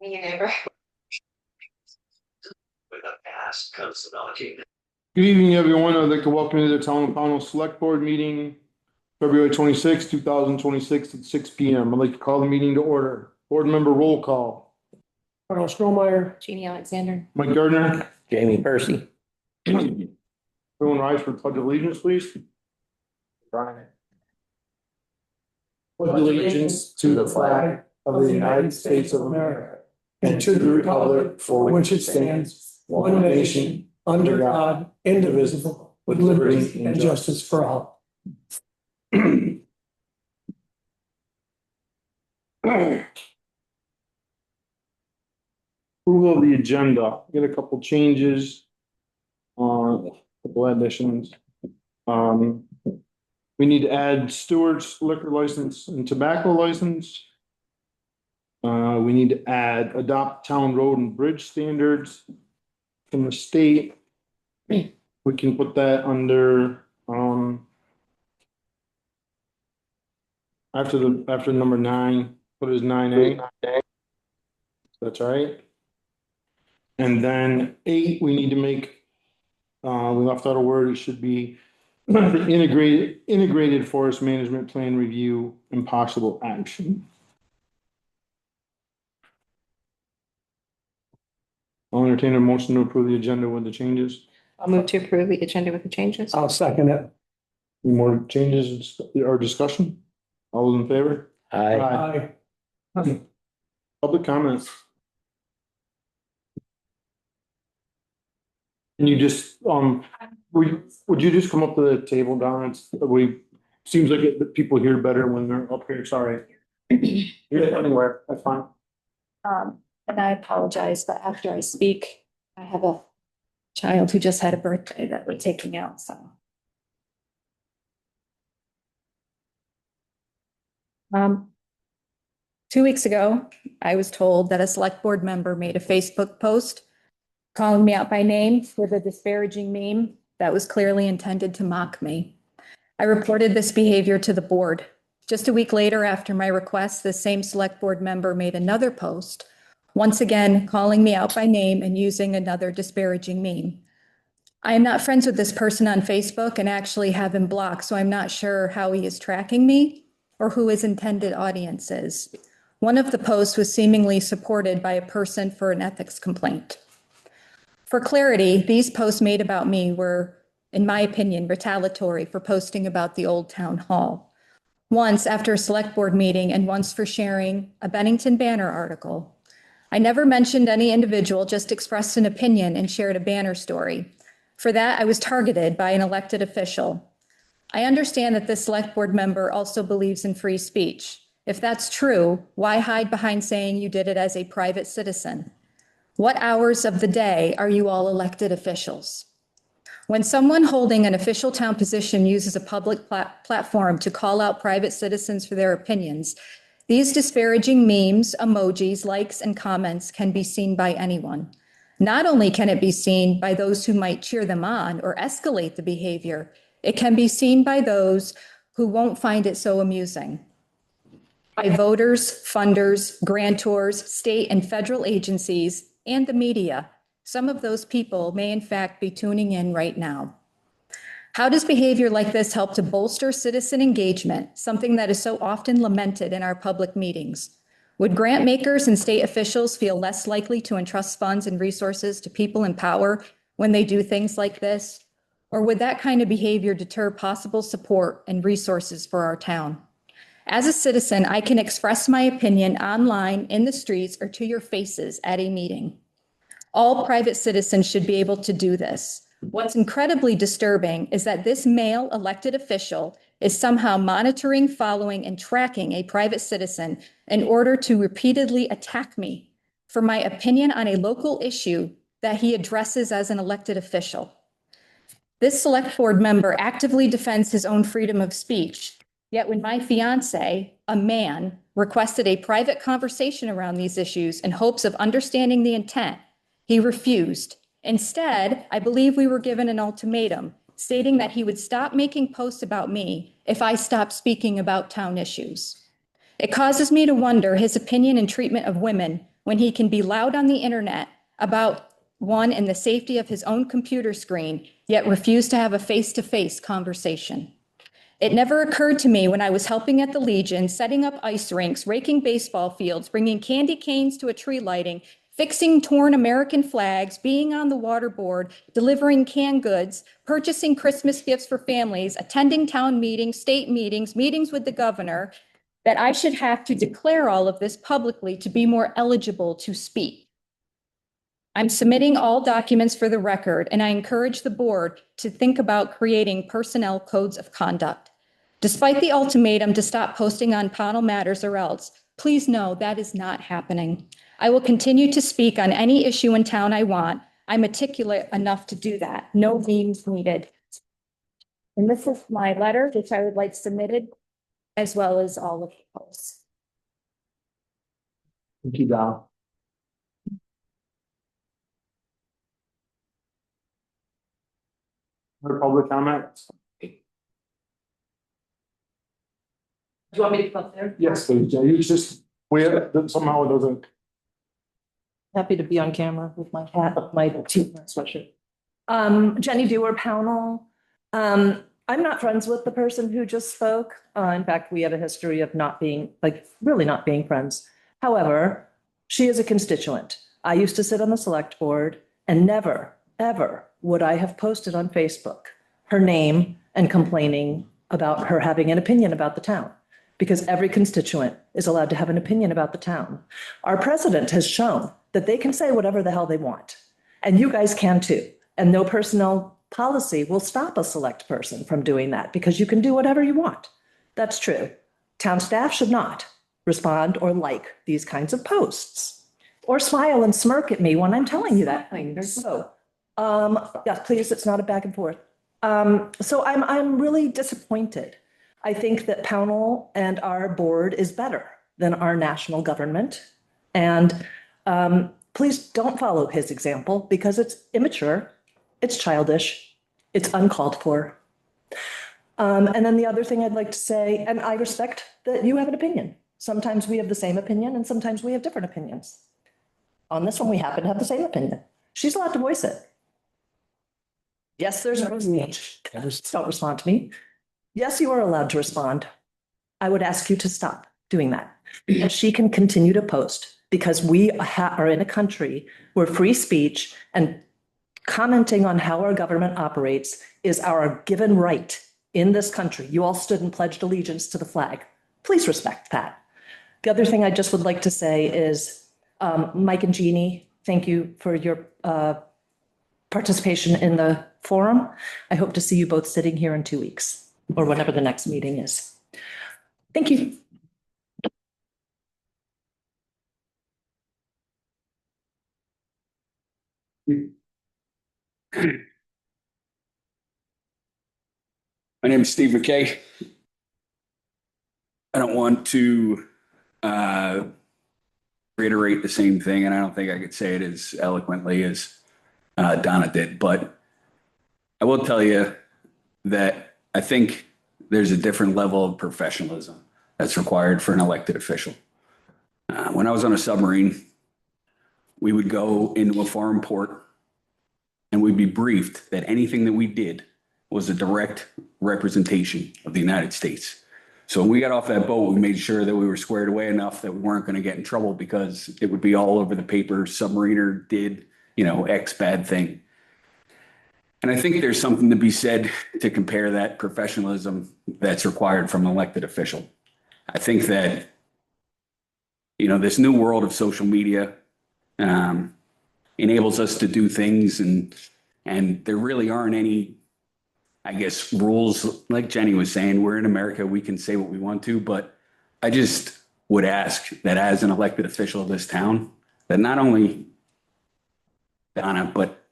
You never. Good evening, everyone. I'd like to welcome you to the Town of Pownell Select Board Meeting, February 26, 2026 at 6 P.M. I'd like to call the meeting to order. Board member roll call. Arnold Strohmeyer. Jeannie Alexander. Mike Gardner. Jamie Percy. Everyone rise for pledge of allegiance, please. Pledge allegiance to the flag of the United States of America and to the republic for which it stands, one nation, under God, indivisible, with liberty and justice for all. Approval of the agenda. Get a couple changes. A couple additions. We need to add Stewart's liquor license and tobacco license. We need to add adopt town road and bridge standards from the state. We can put that under, after number 9, put it as 9A. That's right. And then 8, we need to make, we left out a word, it should be integrated forest management plan review and possible action. I'll entertain a motion to approve the agenda with the changes. I'll move to approve the agenda with the changes. I'll second it. Any more changes or discussion? All those in favor? Aye. Aye. Public comments. Can you just, would you just come up to the table, Don? Seems like people hear better when they're up here, sorry. Yeah, anywhere, that's fine. And I apologize, but after I speak, I have a child who just had a birthday that we're taking out, so. 2 weeks ago, I was told that a select board member made a Facebook post calling me out by name with a disparaging meme that was clearly intended to mock me. I reported this behavior to the board. Just a week later, after my request, the same select board member made another post, once again calling me out by name and using another disparaging meme. I am not friends with this person on Facebook and actually have him blocked, so I'm not sure how he is tracking me or who his intended audience is. One of the posts was seemingly supported by a person for an ethics complaint. For clarity, these posts made about me were, in my opinion, retaliatory for posting about the old town hall. Once after a select board meeting and once for sharing a Bennington Banner article. I never mentioned any individual, just expressed an opinion and shared a banner story. For that, I was targeted by an elected official. I understand that this select board member also believes in free speech. If that's true, why hide behind saying you did it as a private citizen? What hours of the day are you all elected officials? When someone holding an official town position uses a public platform to call out private citizens for their opinions, these disparaging memes, emojis, likes, and comments can be seen by anyone. Not only can it be seen by those who might cheer them on or escalate the behavior, it can be seen by those who won't find it so amusing. By voters, funders, grantors, state and federal agencies, and the media. Some of those people may in fact be tuning in right now. How does behavior like this help to bolster citizen engagement, something that is so often lamented in our public meetings? Would grant makers and state officials feel less likely to entrust funds and resources to people in power when they do things like this? Or would that kind of behavior deter possible support and resources for our town? As a citizen, I can express my opinion online, in the streets, or to your faces at a meeting. All private citizens should be able to do this. What's incredibly disturbing is that this male elected official is somehow monitoring, following, and tracking a private citizen in order to repeatedly attack me for my opinion on a local issue that he addresses as an elected official. This select board member actively defends his own freedom of speech. Yet when my fiance, a man, requested a private conversation around these issues in hopes of understanding the intent, he refused. Instead, I believe we were given an ultimatum stating that he would stop making posts about me if I stopped speaking about town issues. It causes me to wonder his opinion and treatment of women when he can be loud on the internet about one in the safety of his own computer screen, yet refuse to have a face-to-face conversation. It never occurred to me when I was helping at the Legion, setting up ice rinks, raking baseball fields, bringing candy canes to a tree lighting, fixing torn American flags, being on the water board, delivering canned goods, purchasing Christmas gifts for families, attending town meetings, state meetings, meetings with the governor, that I should have to declare all of this publicly to be more eligible to speak. I'm submitting all documents for the record, and I encourage the board to think about creating personnel codes of conduct. Despite the ultimatum to stop posting on panel matters or else, please know that is not happening. I will continue to speak on any issue in town I want. I'm articulate enough to do that. No memes needed. And this is my letter, which I would like submitted, as well as all of the posts. Thank you, Val. Other public comments? Do you want me to come up there? Yes, please. Yeah, you just, somehow it doesn't. Happy to be on camera with my hat, my team sweatshirt. Jenny Dewar Pownell. I'm not friends with the person who just spoke. In fact, we have a history of not being, really not being friends. However, she is a constituent. I used to sit on the select board and never, ever would I have posted on Facebook her name and complaining about her having an opinion about the town, because every constituent is allowed to have an opinion about the town. Our president has shown that they can say whatever the hell they want, and you guys can too. And no personnel policy will stop a select person from doing that, because you can do whatever you want. That's true. Town staff should not respond or like these kinds of posts or smile and smirk at me when I'm telling you that. So, yes, please, it's not a back and forth. So I'm really disappointed. I think that Pownell and our board is better than our national government. And please don't follow his example, because it's immature, it's childish, it's uncalled for. And then the other thing I'd like to say, and I respect that you have an opinion. Sometimes we have the same opinion and sometimes we have different opinions. On this one, we happen to have the same opinion. She's allowed to voice it. Yes, there's no speech. Don't respond to me. Yes, you are allowed to respond. I would ask you to stop doing that. And she can continue to post, because we are in a country where free speech and commenting on how our government operates is our given right in this country. You all stood and pledged allegiance to the flag. Please respect that. The other thing I just would like to say is, Mike and Jeannie, thank you for your participation in the forum. I hope to see you both sitting here in 2 weeks or whenever the next meeting is. Thank you. My name is Steve McKay. I don't want to reiterate the same thing, and I don't think I could say it as eloquently as Donna did, but I will tell you that I think there's a different level of professionalism that's required for an elected official. When I was on a submarine, we would go into a foreign port and we'd be briefed that anything that we did was a direct representation of the United States. So when we got off that boat, we made sure that we were squared away enough that we weren't going to get in trouble, because it would be all over the paper. Submariner did, X bad thing. And I think there's something to be said to compare that professionalism that's required from an elected official. I think that, this new world of social media enables us to do things, and there really aren't any, I guess, rules. Like Jenny was saying, we're in America, we can say what we want to, but I just would ask that as an elected official of this town, that not only Donna, but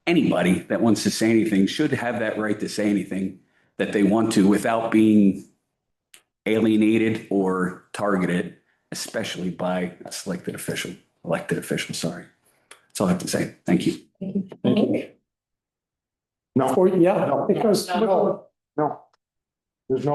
anybody that wants to say anything should have that right to say anything that they want to without being alienated or targeted, especially by a elected official, sorry. That's all I have to say. Thank you. Thank you. No, Yeah, because no. There's.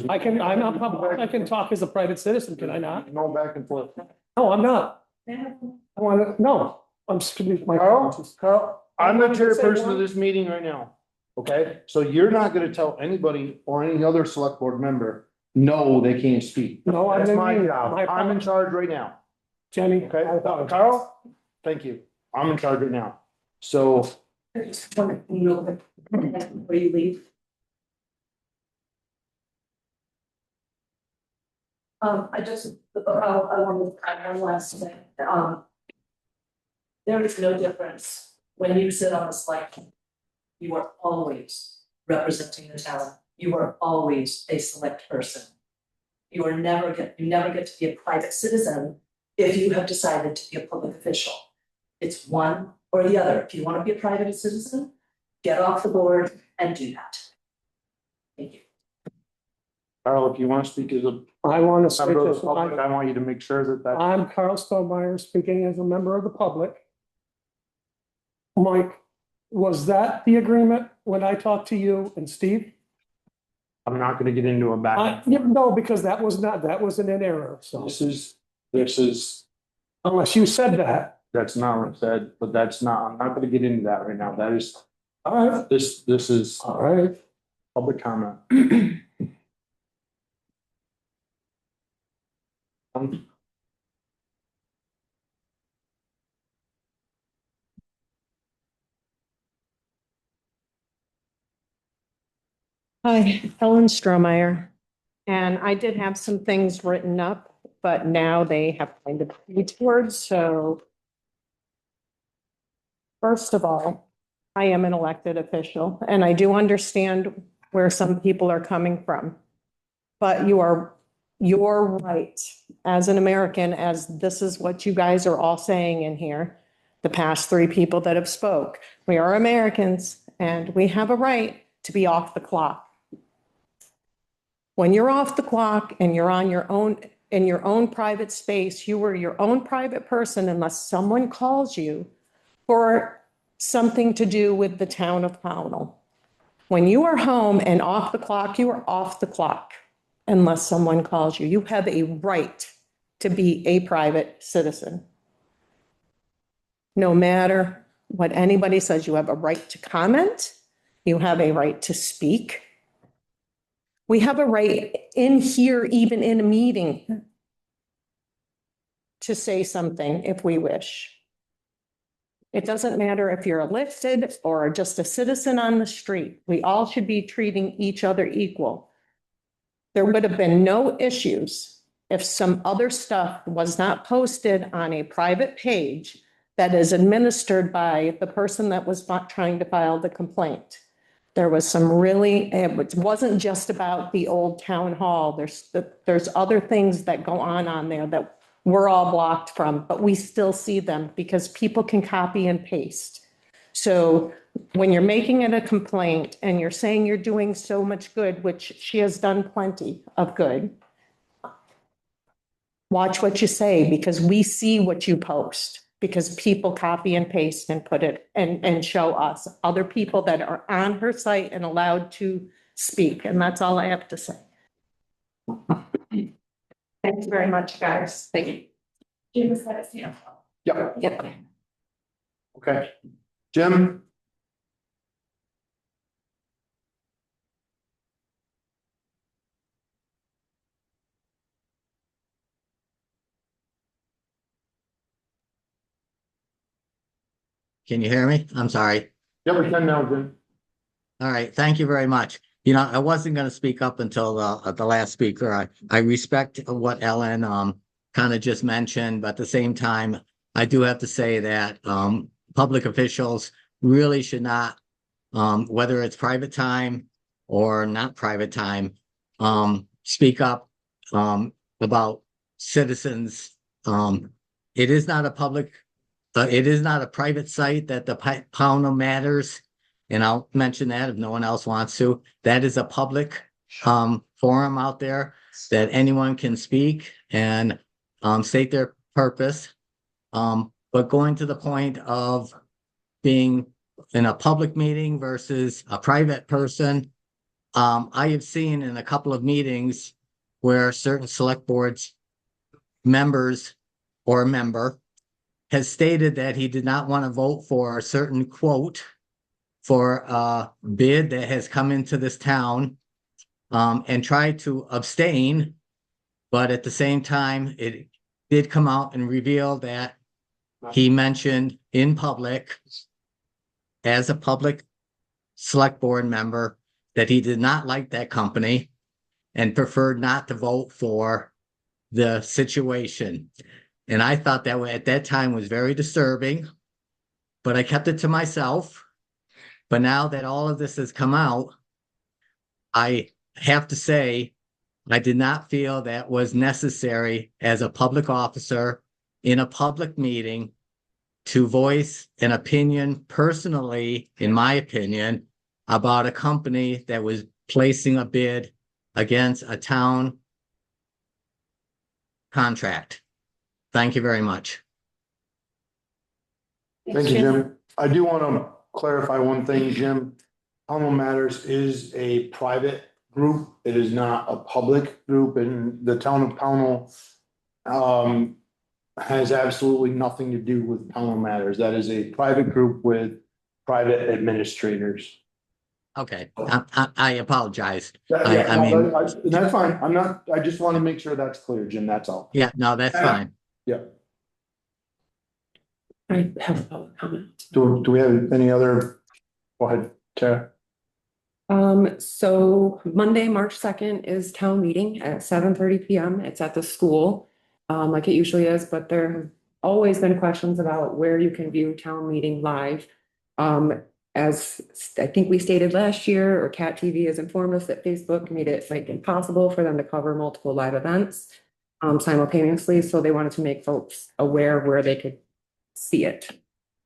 I can talk as a private citizen, can I not? No back and forth. No, I'm not. I want to, no, I'm speaking my. Carl, I'm the I wanted to say chairperson of one- this meeting right now. Okay, so you're not gonna tell anybody or any other select board member, no, they can't speak. No, I That's didn't my mean- job. my I'm in apologies. charge right now. Jenny. Okay, I apologize. Carl, thank you. I'm in charge right now. So Just one real quick, before you leave. I just, I want to add one last thing. There is no difference when you sit on a select. You are always representing the town. You are always a select person. You never get to be a private citizen if you have decided to be a public official. It's one or the other. If you want to be a private citizen, get off the board and do that. Thank you. Carl, if you want to speak as a I want to say member of this, the public, I want you to make sure that I'm Carl Stonemeyer, speaking as a member of the public. Mike, was that the agreement when I talked to you and Steve? I'm not gonna get into a back. No, because that wasn't an error, so This is, unless you said that. that's not what I said, but that's not, I'm not gonna get into that right now. That is, All right, this is all right. public comment. Hi, Ellen Strohmeyer. And I did have some things written up, but now they have kind of detoured, so. First of all, I am an elected official and I do understand where some people are coming from. But you're right, as an American, as this is what you guys are all saying in here, the past three people that have spoke. We are Americans and we have a right to be off the clock. When you're off the clock and you're on your own, in your own private space, you are your own private person unless someone calls you for something to do with the town of Pownell. When you are home and off the clock, you are off the clock unless someone calls you. You have a right to be a private citizen. No matter what anybody says, you have a right to comment. You have a right to speak. We have a right in here, even in a meeting, to say something if we wish. It doesn't matter if you're elected or just a citizen on the street. We all should be treating each other equal. There would have been no issues if some other stuff was not posted on a private page that is administered by the person that was trying to file the complaint. There was some really, it wasn't just about the old town hall. There's other things that go on there that we're all blocked from, but we still see them because people can copy and paste. So when you're making it a complaint and you're saying you're doing so much good, which she has done plenty of good, watch what you say because we see what you post. Because people copy and paste and put it and show us other people that are on her site and allowed to speak. And that's all I have to say. Thanks very much, guys. Thank you. Jim has had his hand up. Yeah, Yep. okay. Jim? Can you hear me? I'm sorry. Yeah, we can now, Jim. All right, thank you very much. You know, I wasn't going to speak up until the last speaker. I respect what Ellen kind of just mentioned, but at the same time, I do have to say that public officials really should not, whether it's private time or not private time, speak up about citizens. It is not a public, it is not a private site that the Pownell matters. And I'll mention that if no one else wants to. That is a public forum out there that anyone can speak and state their purpose. But going to the point of being in a public meeting versus a private person, I have seen in a couple of meetings where certain select boards members or a member has stated that he did not want to vote for a certain quote for a bid that has come into this town, and tried to abstain. But at the same time, it did come out and reveal that he mentioned in public, as a public select board member, that he did not like that company and preferred not to vote for the situation. And I thought that at that time was very disturbing, but I kept it to myself. But now that all of this has come out, I have to say, I did not feel that was necessary as a public officer in a public meeting to voice an opinion personally, in my opinion, about a company that was placing a bid against a town contract. Thank you very much. Thank you, Jim. I do want to clarify one thing, Jim. Pownell Matters is a private group. It is not a public group, and the town of Pownell has absolutely nothing to do with Pownell Matters. That is a private group with private administrators. Okay, I apologize. I mean, That's fine. I just want to make sure that's clear, Jim. That's all. yeah, no, that's fine. Yeah. I have a public comment. Do we have any other? Go ahead, Tara. So Monday, March 2nd is town meeting at 7:30 PM. It's at the school, like it usually is, but there have always been questions about where you can view town meeting live. As I think we stated last year, or Cat TV has informed us that Facebook made it like impossible for them to cover multiple live events simultaneously. So they wanted to make folks aware of where they could see it.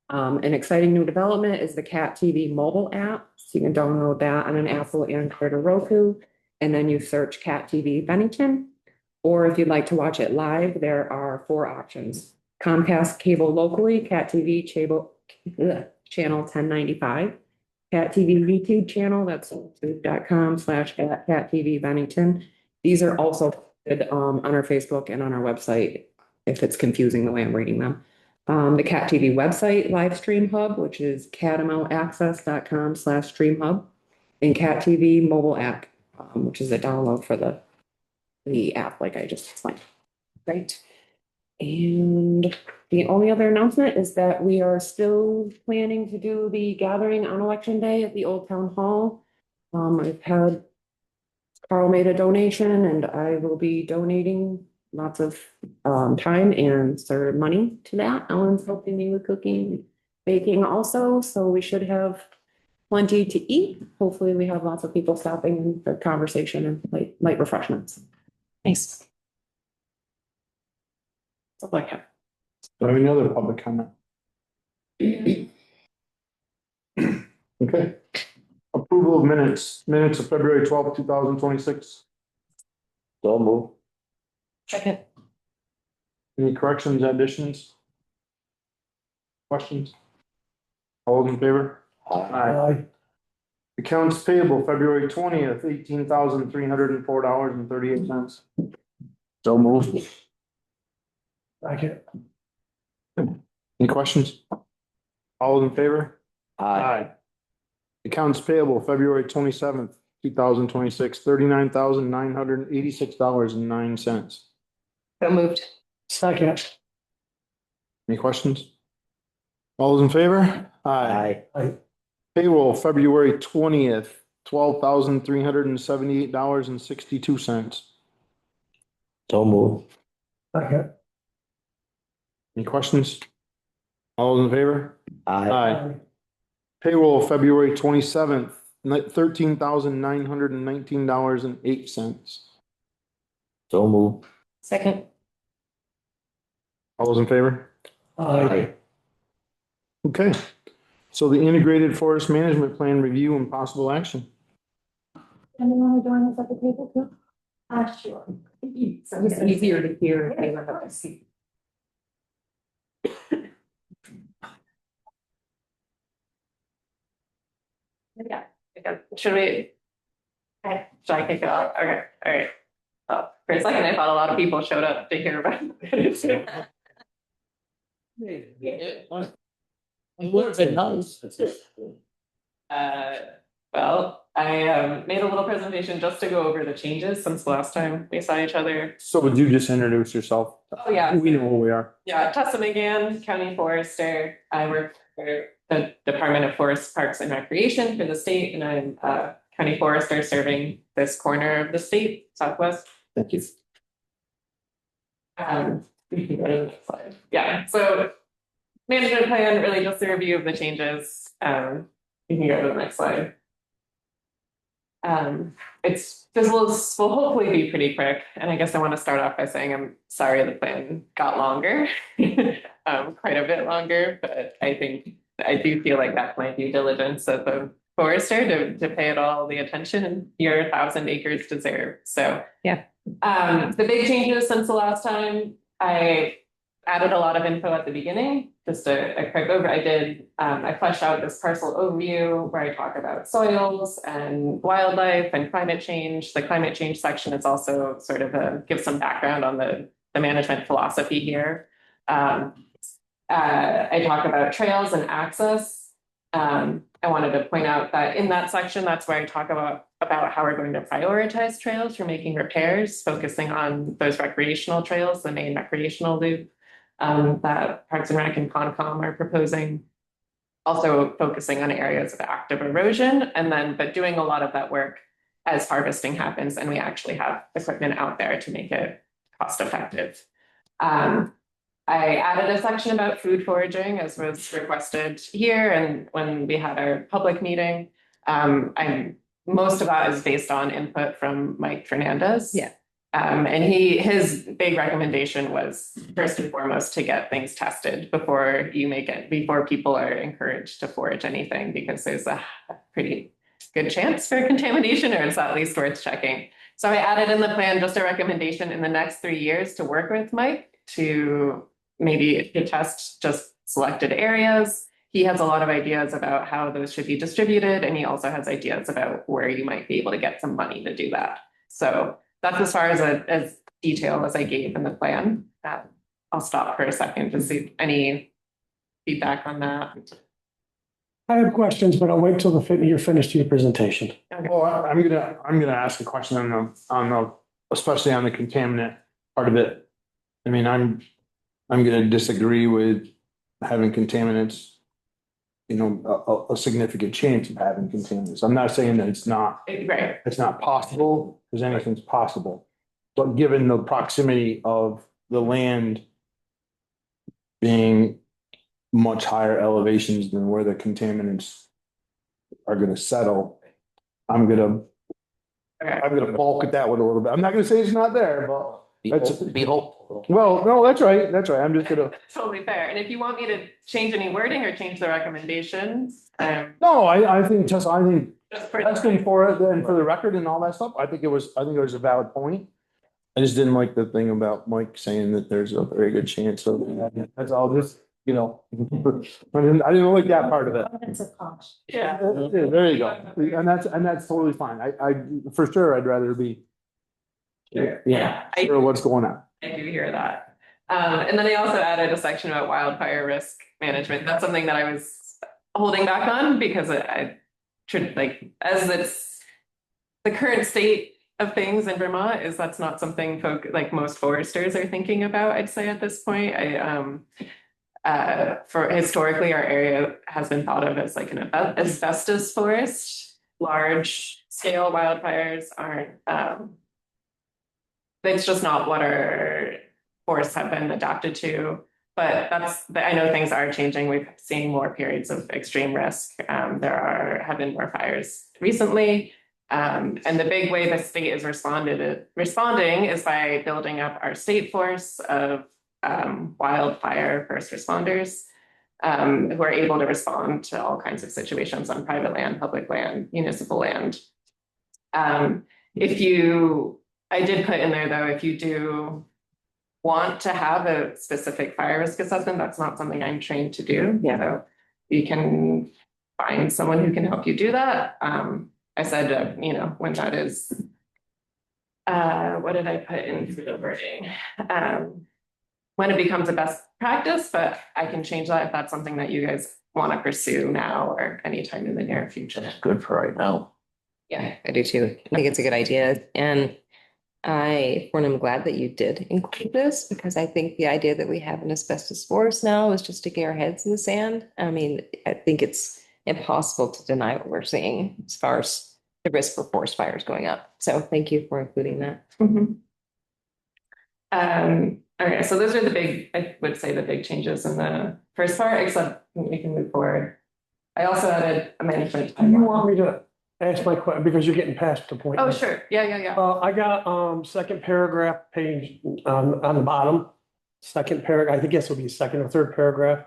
An exciting new development is the Cat TV mobile app. So you can download that on an Apple, Android, or Roku, and then you search Cat TV Bennington. Or if you'd like to watch it live, there are 4 options. Comcast cable locally, Cat TV channel 1095. Cat TV YouTube channel, that's youtube.com/Cat TV Bennington. These are also posted on our Facebook and on our website if it's confusing the way I'm reading them. The Cat TV website live stream hub, which is catamountaccess.com/stream hub, and Cat TV mobile app, which is a download for the app, like I just explained. Right. And the only other announcement is that we are still planning to do the gathering on election day at the Old Town Hall. I've had Carl made a donation, and I will be donating lots of time and sort of money to that. Ellen's helping me with cooking, baking also, so we should have plenty to eat. Hopefully we have lots of people stopping for conversation and light refreshments. Thanks. That's all I have. Do I have any other public comment? Okay. Approval of minutes of February 12th, 2026. So move. Second. Any corrections, additions? Questions? All those in favor? Aye. Accounts payable February 20th, $18,304.38. So move. Second. Any questions? All those in favor? Aye. Accounts payable February 27th, 2026, $39,986.09. So moved. Second. Any questions? All those in favor? Aye. Aye. Payroll February 20th, $12,378.62. So move. Second. Any questions? All those in favor? Aye. Payroll February 27th, $13,919.08. So move. Second. All those in favor? Aye. Okay. So the integrated forest management plan review and possible action. Anyone want to join us at the table too? Sure. So it's easier to hear if anyone have to see. Yeah, okay. Should we? Okay, should I kick it off? Okay, all right. For a second, I thought a lot of people showed up to hear about it. It would have been nice. Well, I made a little presentation just to go over the changes since the last time we saw each other. So would you just introduce yourself? Oh, yeah. We know who we are. Yeah, Tessa McGann, County Forester. I work for the Department of Forest, Parks and Recreation for the state, and I'm County Forester serving this corner of the state, Southwest. Thank you. We can go to the next slide. Yeah, so management plan, really just a review of the changes. You can go to the next slide. This will hopefully be pretty quick, and I guess I want to start off by saying I'm sorry the plan got longer, quite a bit longer, but I do feel like that's my due diligence as a forester to pay it all the attention your 1,000 acres deserve. So Yeah. The big changes since the last time, I added a lot of info at the beginning. Just a quick over. I fleshed out this parcel overview where I talk about soils and wildlife and climate change. The climate change section is also sort of give some background on the management philosophy here. I talk about trails and access. I wanted to point out that in that section, that's where I talk about how we're going to prioritize trails for making repairs, focusing on those recreational trails, the main recreational loop that Parks and Rec and Concom are proposing. Also focusing on areas of active erosion, but doing a lot of that work as harvesting happens and we actually have equipment out there to make it cost effective. I added a section about food foraging as was requested here and when we had our public meeting. Most of that is based on input from Mike Fernandez. Yeah. And his big recommendation was first and foremost to get things tested before people are encouraged to forage anything because there's a pretty good chance for contamination or it's at least worth checking. So I added in the plan just a recommendation in the next 3 years to work with Mike to maybe test just selected areas. He has a lot of ideas about how those should be distributed, and he also has ideas about where you might be able to get some money to do that. So that's as far as detail as I gave in the plan. I'll stop for a second to see any feedback on that. I have questions, but I'll wait till you're finished your presentation. Okay. Well, I'm gonna ask a question especially on the contaminant part of it. I mean, I'm gonna disagree with having contaminants, a significant chance of having contaminants. I'm not saying that it's not possible, because anything's possible. But given the proximity of the land being much higher elevations than where the contaminants are gonna settle, I'm gonna balk at that one a little bit. I'm not gonna say it's not there, but Be hopeful. well, no, that's right. I'm just gonna. Totally fair. And if you want me to change any wording or change the recommendations, No, I think just for testing for it and for the record and all that stuff, I think it was a valid point. I just didn't like the thing about Mike saying that there's a very good chance of, that's all just, I didn't like that part of it. yeah. Yeah, there you go. And that's totally fine. I for sure, I'd rather be. Yeah. Sure what's going on. I do hear that. And then I also added a section about wildfire risk management. That's something that I was holding back on because as it's the current state of things in Vermont is that's not something most foresters are thinking about, I'd say at this point. For historically, our area has been thought of as like an asbestos forest. Large scale wildfires aren't, it's just not what our forests have been adapted to. But I know things are changing. We've seen more periods of extreme risk. There have been more fires recently. And the big way the state is responding is by building up our state force of wildfire first responders who are able to respond to all kinds of situations on private land, public land, municipal land. I did put in there though, if you do want to have a specific fire risk assessment, that's not something I'm trained to do. Yeah. So you can find someone who can help you do that. I said, when that is, what did I put in for the wording? when it becomes a best practice, but I can change that if that's something that you guys want to pursue now or anytime in the near future. Good for right now. Yeah, I do too. I think it's a good idea. And I'm glad that you did include this because I think the idea that we have an asbestos forest now is just sticking our heads in the sand. I mean, I think it's impossible to deny what we're seeing as far as the risk for forest fires going up. So thank you for including that. Okay, so those are I would say the big changes in the first part, except we can move forward. I also added a management. Do you want me to ask my question, because you're getting past the point? Oh, sure. Yeah. I got, second paragraph page on the bottom, second paragraph, I think this will be second or third paragraph.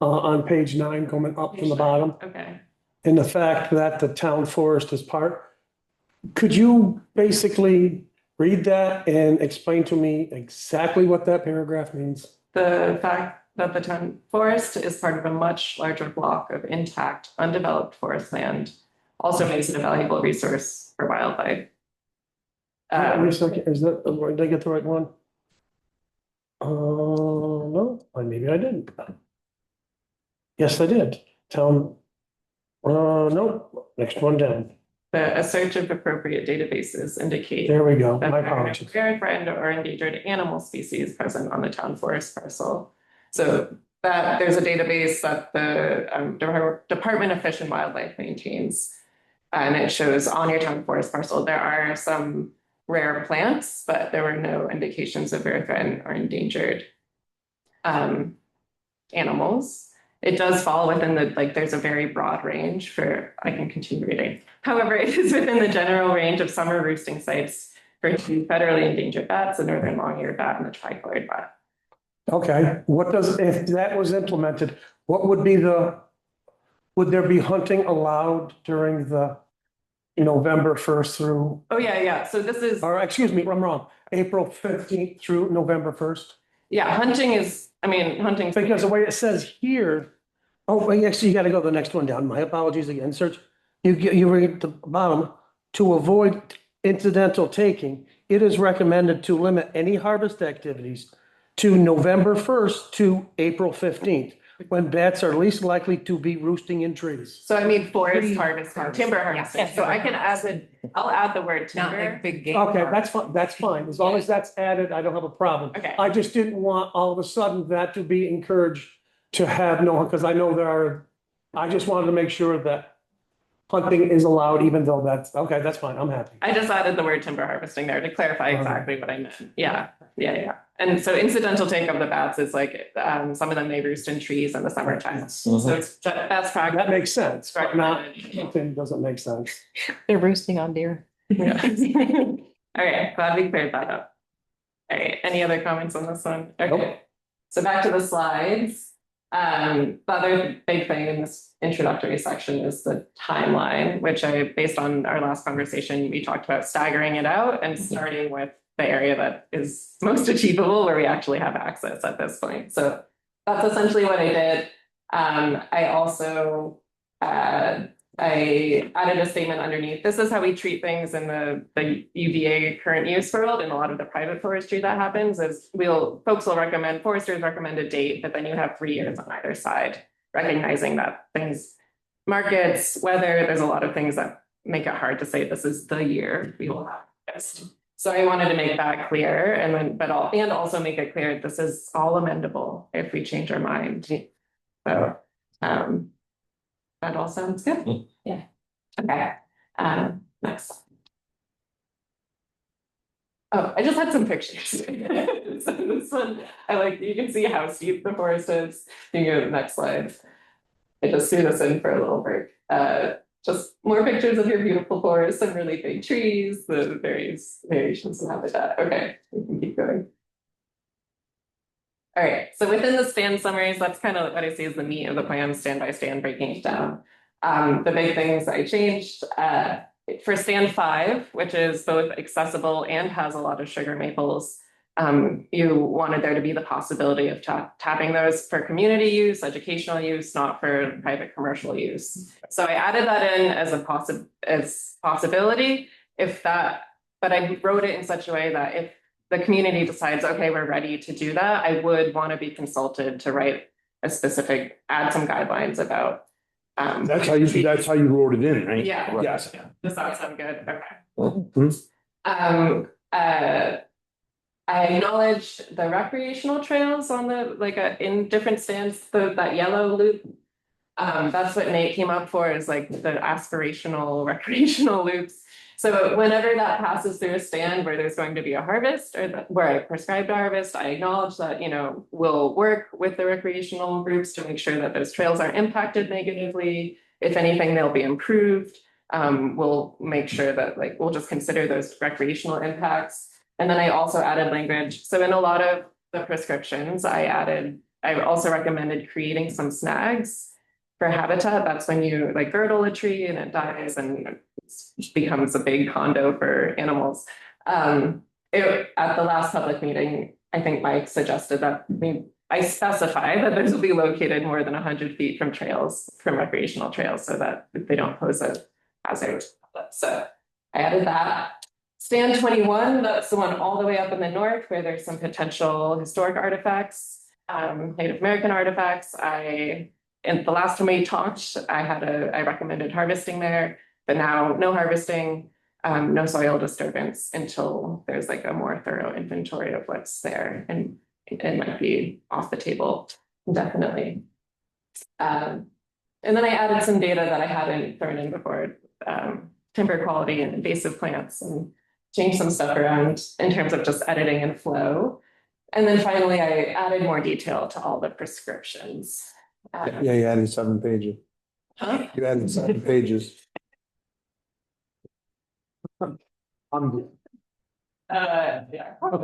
On page 9, going up from the bottom, Okay. and the fact that the town forest is part. Could you basically read that and explain to me exactly what that paragraph means? The fact that the town forest is part of a much larger block of intact, undeveloped forest land also makes it a valuable resource for wildlife. Wait a second, is that, did I get the right one? No, maybe I didn't. Yes, I did. Town, no, next one down. A search of appropriate databases indicate There we go, that my there are apologies. rare, threatened, or endangered animal species present on the town forest parcel. So that there's a database that the Department of Fish and Wildlife maintains. And it shows on your town forest parcel, there are some rare plants, but there were no indications of rare, threatened, or endangered animals. It does fall within there's a very broad range for, I can continue reading. However, it is within the general range of summer roosting sites for two federally endangered bats, the northern long-eared bat and the tricolored bat. Okay, if that was implemented, what would be would there be hunting allowed during the November 1st through, Oh, yeah. So this is, or excuse me, I'm wrong, April 15th through November 1st? hunting. Because the way it says here, actually, you gotta go to the next one down. My apologies again. Search, you read the bottom, to avoid incidental taking, it is recommended to limit any harvest activities to November 1st to April 15th, when bats are least likely to be roosting in trees. So I mean forest harvesting, timber harvesting. So I can I'll add the word Not timber. like big game. Okay, that's fine. As long as that's added, I don't have a problem. Okay. I just didn't want all of a sudden that to be encouraged to have because I know I just wanted to make sure that hunting is allowed, even though that's fine. I'm happy. I just added the word timber harvesting there to clarify exactly what I meant. Yeah. And so incidental take of the bats is some of them may roost in trees in the summertime. So it's that's practice. That makes sense, but not, recommended. hunting doesn't make sense. They're roosting on deer. Yeah. All right, glad we cleared that up. All right, any other comments on this one? Okay, Nope. So back to the slides. The other big thing in this introductory section is the timeline, which based on our last conversation, we talked about staggering it out and starting with the area that is most achievable where we actually have access at this point. So that's essentially what I did. I also I added a statement underneath. This is how we treat things in the UVA current use world. In a lot of the private forestry that happens is foresters recommend a date, but then you have 3 years on either side, recognizing that markets, weather, there's a lot of things that make it hard to say this is the year we will have this. So I wanted to make that clear and also make it clear this is all amendable if we change our mind. So that all sounds good. Yeah. Okay. Next. Oh, I just had some pictures. So this one, you can see how steep the forest is. You can go to the next slide. I just threw this in for a little break. Just more pictures of your beautiful forest, some really big trees, the various variations of habitat. Okay, we can keep going. All right, so within the stand summaries, that's kind of what I see as the meat of the plan, stand by stand, breaking it down. The big things I changed for stand 5, which is both accessible and has a lot of sugar maples. You wanted there to be the possibility of tapping those for community use, educational use, not for private commercial use. So I added that in as a possibility. But I wrote it in such a way that if the community decides, okay, we're ready to do that, I would want to be consulted to write add some guidelines about. That's how you wrote it in, right? Yeah. Yes. Does that sound good? Okay. Mhm. I acknowledge the recreational trails on in different stands, that yellow loop. That's what Nate came up for, is like the aspirational recreational loops. So whenever that passes through a stand where there's going to be a harvest, or where I prescribed a harvest, I acknowledge that, we'll work with the recreational groups to make sure that those trails aren't impacted negatively. If anything, they'll be improved. We'll make sure that we'll just consider those recreational impacts. And then I also added language. So in a lot of the prescriptions, I also recommended creating some snags for habitat. That's when you girdle a tree and it dies and it becomes a big condo for animals. At the last public meeting, I think Mike suggested that I specify that those will be located more than 100 feet from recreational trails, so that they don't pose a hazard. So I added that. Stand 21, that's the one all the way up in the north where there's some potential historic artifacts, Native American artifacts. In the last time we talked, I recommended harvesting there, but now no harvesting, no soil disturbance until there's a more thorough inventory of what's there, and it might be off the table indefinitely. And then I added some data that I hadn't thrown in before, timber quality and invasive plants, and changed some stuff around in terms of just editing and flow. And then finally, I added more detail to all the prescriptions. Yeah, you added 7 pages. Huh? You added 7 pages. Yeah. We'll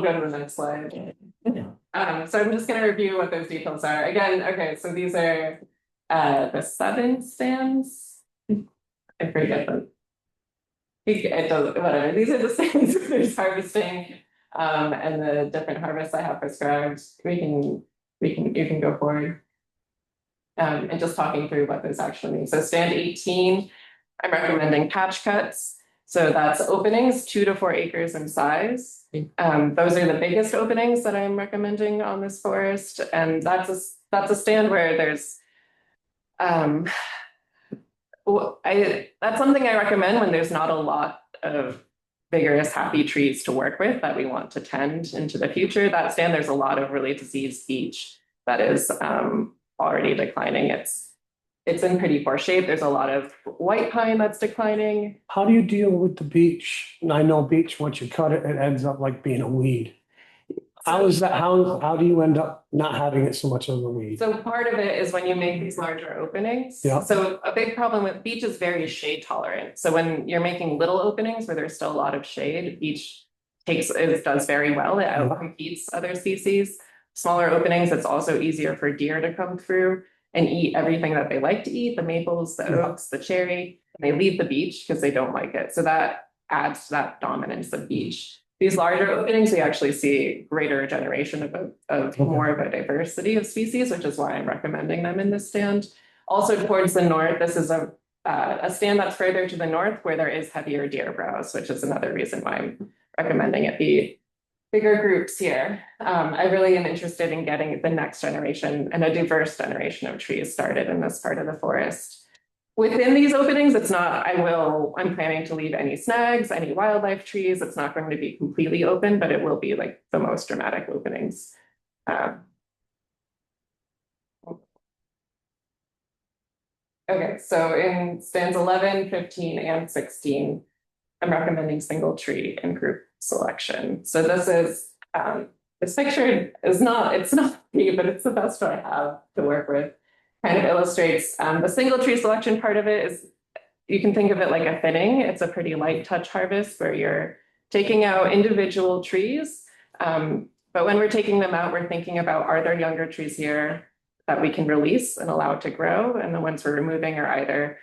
go to the next slide. So I'm just going to review what those details are. Again, okay, so these are the 7 stands. I forget them. It doesn't, whatever. These are the stands where there's harvesting, and the different harvests I have prescribed. You can go forward. And just talking through what those actually mean. So stand 18, I'm recommending patch cuts. So that's openings 2 to 4 acres in size. Those are the biggest openings that I'm recommending on this forest. And that's a stand where there's, that's something I recommend when there's not a lot of vigorous, happy trees to work with that we want to tend into the future. That stand, there's a lot of really diseased beech that is already declining. It's in pretty poor shape. There's a lot of white pine that's declining. How do you deal with the beech? And I know beech, once you cut it, it ends up like being a weed. How is that? How do you end up not having it so much of a weed? So part of it is when you make these larger openings. Yeah. So a big problem with beech is very shade tolerant. So when you're making little openings where there's still a lot of shade, beech does very well. It outcompetes other species. Smaller openings, it's also easier for deer to come through and eat everything that they like to eat, the maples, the oaks, the cherry, and they leave the beech because they don't like it. So that adds to that dominance of beech. These larger openings, we actually see greater generation of more of a diversity of species, which is why I'm recommending them in this stand. Also towards the north, this is a stand that's further to the north where there is heavier deer browse, which is another reason why I'm recommending it be bigger groups here. I really am interested in getting the next generation and a diverse generation of trees started in this part of the forest. Within these openings, I'm planning to leave any snags, any wildlife trees. It's not going to be completely open, but it will be the most dramatic openings. Okay, so in stands 11, 15, and 16, I'm recommending single tree and group selection. So this is, this picture is it's not me, but it's the best I have to work with. Kind of illustrates the single tree selection part of it is, you can think of it like a thinning. It's a pretty light touch harvest where you're taking out individual trees. But when we're taking them out, we're thinking about, are there younger trees here that we can release and allow to grow? And the ones we're removing are either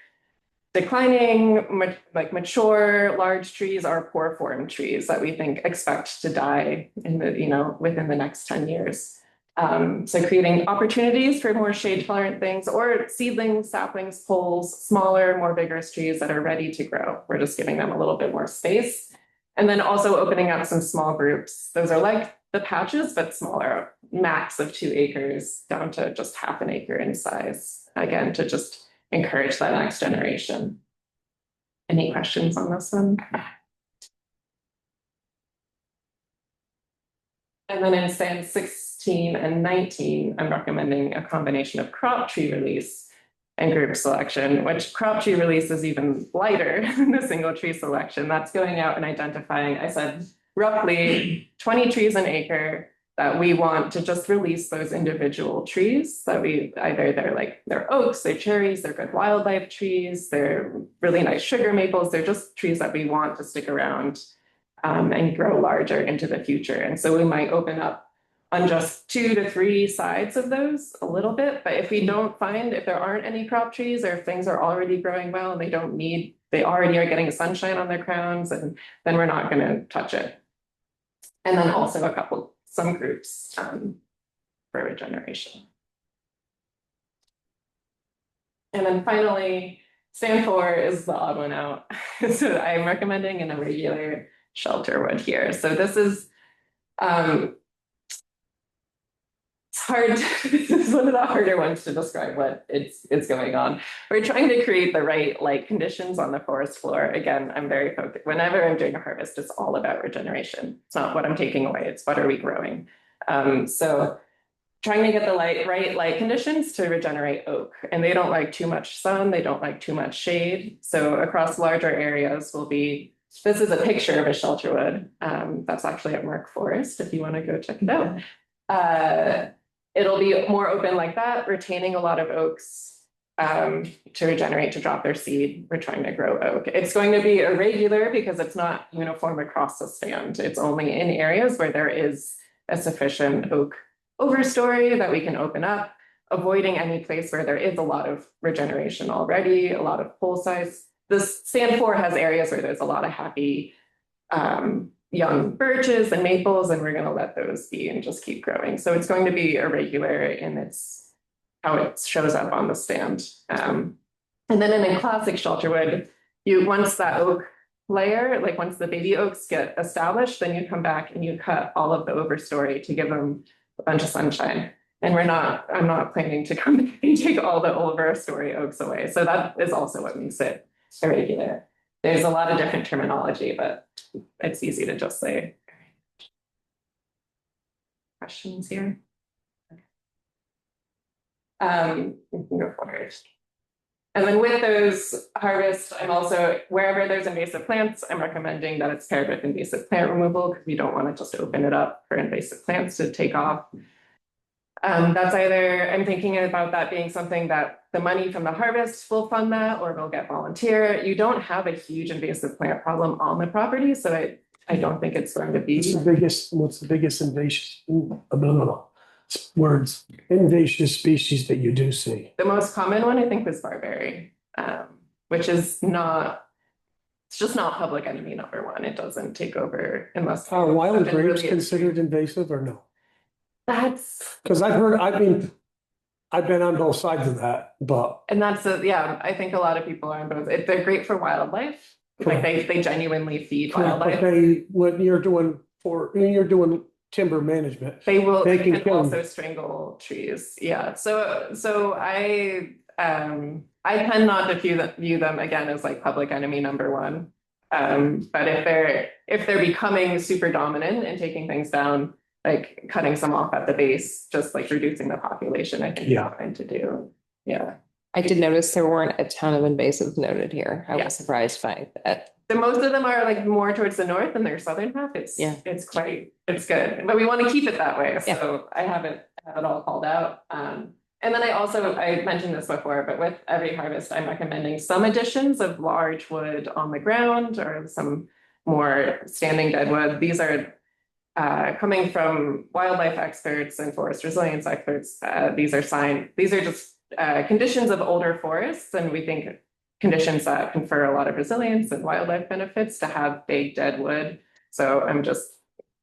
declining, mature, large trees, or poor form trees that we expect to die within the next 10 years. So creating opportunities for more shade tolerant things, or seedlings, saplings, poles, smaller, more vigorous trees that are ready to grow. We're just giving them a little bit more space. And then also opening up some small groups. Those are like the patches, but smaller, max of 2 acres down to just half an acre in size. Again, to just encourage that next generation. Any questions on this one? And then in stand 16 and 19, I'm recommending a combination of crop tree release and group selection, which crop tree release is even lighter than the single tree selection. That's going out and identifying, I said, roughly 20 trees an acre that we want to just release those individual trees that we either they're oaks, they're cherries, they're good wildlife trees, they're really nice sugar maples. They're just trees that we want to stick around and grow larger into the future. And so we might open up on just 2 to 3 sides of those a little bit. But if we don't find, if there aren't any crop trees or if things are already growing well and they already are getting sunshine on their crowns, and then we're not going to touch it. And then also some groups for regeneration. And then finally, stand 4 is the odd one out. So I'm recommending an irregular shelter wood here. So this is, it's hard. This is one of the harder ones to describe what it's going on. We're trying to create the right light conditions on the forest floor. Again, I'm very focused. Whenever I'm doing a harvest, it's all about regeneration. It's not what I'm taking away. It's what are we growing. So trying to get the right light conditions to regenerate oak. And they don't like too much sun. They don't like too much shade. So across larger areas will be, this is a picture of a shelter wood. That's actually at Merck Forest, if you want to go check it out. It'll be more open like that, retaining a lot of oaks to regenerate, to drop their seed. We're trying to grow oak. It's going to be irregular because it's not uniform across the stand. It's only in areas where there is a sufficient oak overstory that we can open up, avoiding any place where there is a lot of regeneration already, a lot of pole size. This stand 4 has areas where there's a lot of happy young birches and maples, and we're going to let those be and just keep growing. So it's going to be irregular in how it shows up on the stand. And then in a classic shelterwood, once that oak layer, like once the baby oaks get established, then you come back and you cut all of the overstory to give them a bunch of sunshine. And I'm not planning to come back and take all the overstory oaks away. So that is also what makes it irregular. There's a lot of different terminology, but it's easy to just say. Questions here? We can go forward. And then with those harvests, I'm also, wherever there's invasive plants, I'm recommending that it's paired with invasive plant removal because we don't want to just open it up for invasive plants to take off. That's either, I'm thinking about that being something that the money from the harvest will fund that, or we'll get volunteer. You don't have a huge invasive plant problem on the property, so I don't think it's going to be. What's the biggest invasive species that you do see? The most common one, I think, was barberry, which is not, it's just not public enemy #1. It doesn't take over unless. Are wild something grapes really considered invasive or no? That's. Because I've been on both sides of that, but. And that's, I think a lot of people are on both. They're great for wildlife. Like they genuinely feed wildlife. But when you're doing timber management. They can can also strangle trees. Yeah. So I tend not to view them again as like public enemy #1. But if they're becoming super dominant and taking things down, like cutting some off at the base, just like reducing the population, I think is fine to do. Yeah. I did notice there weren't a ton of invasives noted here. I was surprised by that. Most of them are like more towards the north and their southern half. It's good, but we want to keep it that way. So I have it all called out. And then I mentioned this before, but with every harvest, I'm recommending some additions of large wood on the ground or some more standing dead wood. These are coming from wildlife experts and forest resilience experts. These are just conditions of older forests, and we think conditions that confer a lot of resilience and wildlife benefits to have big dead wood. So I'm just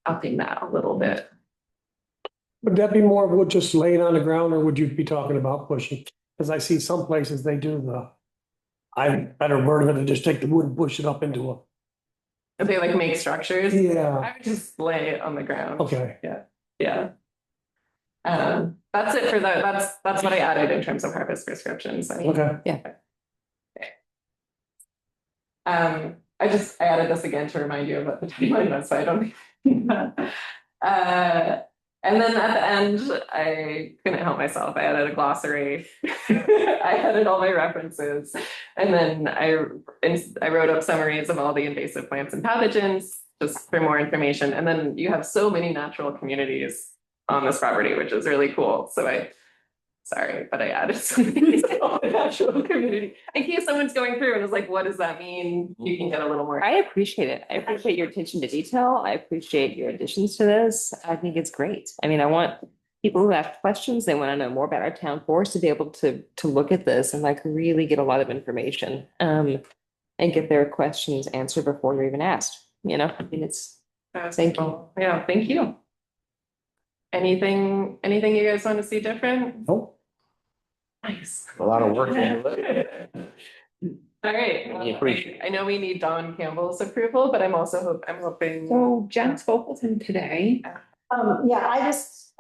upping that a little bit. Would that be more of wood just laying on the ground, or would you be talking about pushing? Because I see some places they do I have a better word of it, and just take the wood and push it up into they like make structures. Yeah, I would just lay on the ground. okay. Yeah. That's it for that's what I added in terms of harvest prescriptions. Okay. I added this again to remind you of what the timeline was, so I don't. And then at the end, I couldn't help myself. I added a glossary. I added all my references, and then I wrote up summaries of all the invasive plants and pathogens just for more information. And then you have so many natural communities on this property, which is really cool. So sorry, but I added so many natural community in case someone's going through and is like, what does that mean? You can get a little more. I appreciate it. I appreciate your attention to detail. I appreciate your additions to this. I think it's great. I mean, I want people who have questions, they want to know more about our town forest to be able to look at this and like really get a lot of information and get their questions answered before they're even asked. You know, I mean, thank you. Yeah, thank you. Anything you guys want to see different? Nope. Nice. A lot of work into it. All right. We appreciate it. I know we need Don Campbell's approval, but I'm hoping. So Jen spoke with him today. Yeah, I just,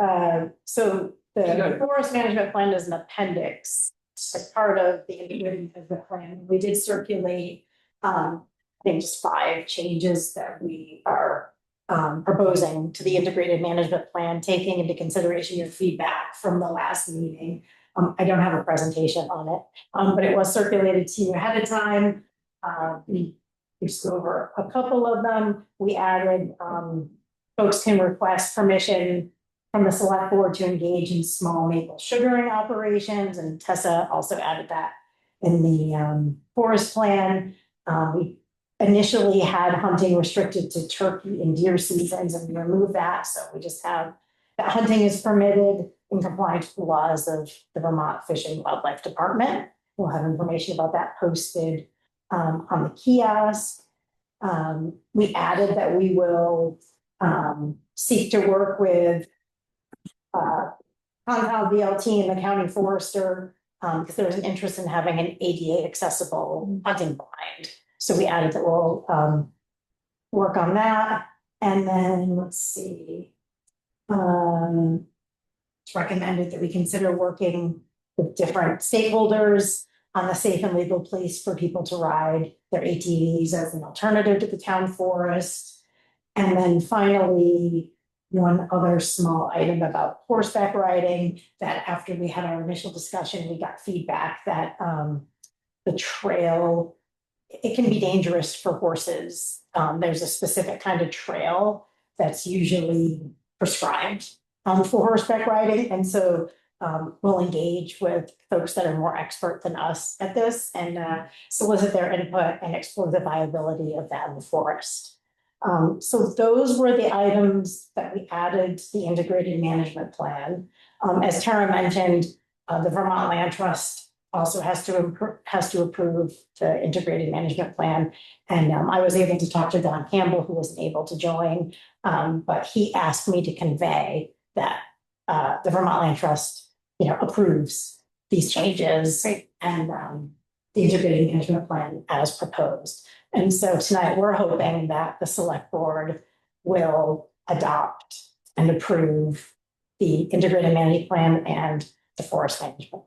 so Go the ahead. forest management plan is an appendix as part of the integrated management plan. We did circulate, I think just 5 changes that we are proposing to the integrated management plan, taking into consideration your feedback from the last meeting. I don't have a presentation on it, but it was circulated to you ahead of time. We just go over a couple of them. We added, folks can request permission from the select board to engage in small maple sugaring operations, and Tessa also added that in the forest plan. We initially had hunting restricted to turkey and deer seasons, and we removed that, so we just have that hunting is permitted in compliance with the laws of the Vermont Fish and Wildlife Department. We'll have information about that posted on the kiosk. We added that we will seek to work with Concom, VLT, and the county forester because there's an interest in having an ADA accessible hunting blind. So we added that we'll work on that. And then let's see. It's recommended that we consider working with different stakeholders on a safe and legal place for people to ride their ATVs as an alternative to the town forest. And then finally, one other small item about horseback riding, that after we had our initial discussion, we got feedback that the trail, it can be dangerous for horses. There's a specific kind of trail that's usually prescribed for horseback riding. And so we'll engage with folks that are more expert than us at this and solicit their input and explore the viability of that in the forest. So those were the items that we added to the integrated management plan. As Tara mentioned, the Vermont Land Trust also has to approve the integrated management plan. And I was able to talk to Don Campbell, who wasn't able to join, but he asked me to convey that the Vermont Land Trust, approves these changes and the integrated management plan as proposed. And so tonight we're hoping that the select board will adopt and approve the integrated management plan and the forest management.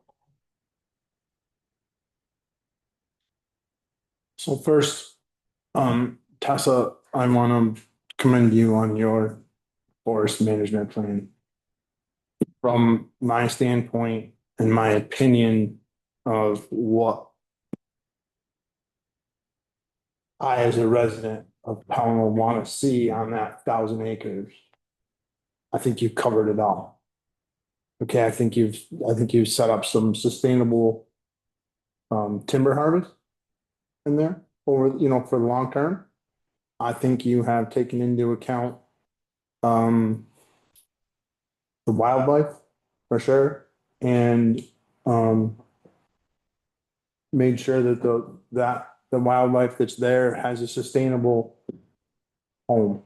So first, Tessa, I want to commend you on your forest management plan. From my standpoint and my opinion of what I, as a resident of Pownell, want to see on that 1,000 acres, I think you've covered it all. Okay, I think you've set up some sustainable timber harvest in there over, for the long term. I think you have taken into account the wildlife for sure, and made sure that the wildlife that's there has a sustainable home,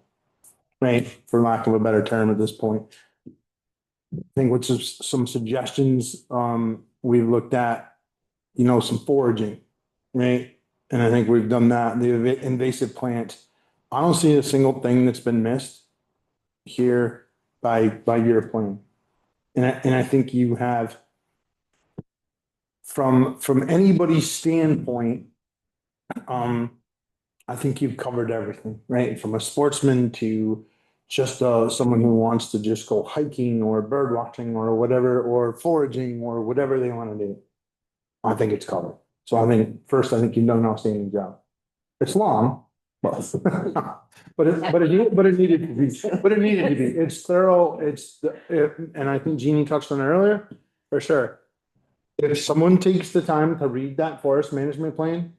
right? For lack of a better term at this point. I think with some suggestions, we've looked at, some foraging, right? And I think we've done that. The invasive plant I don't see a single thing that's been missed here by your plan. And I think you have, from anybody's standpoint, I think you've covered everything, right? From a sportsman to just someone who wants to just go hiking or bird watching or whatever, or foraging or whatever they want to do. I think it's covered. So I think you've done an outstanding job. It's long, but it needed to be. It's thorough. And I think Jeannie touched on it earlier, for sure. If someone takes the time to read that forest management plan,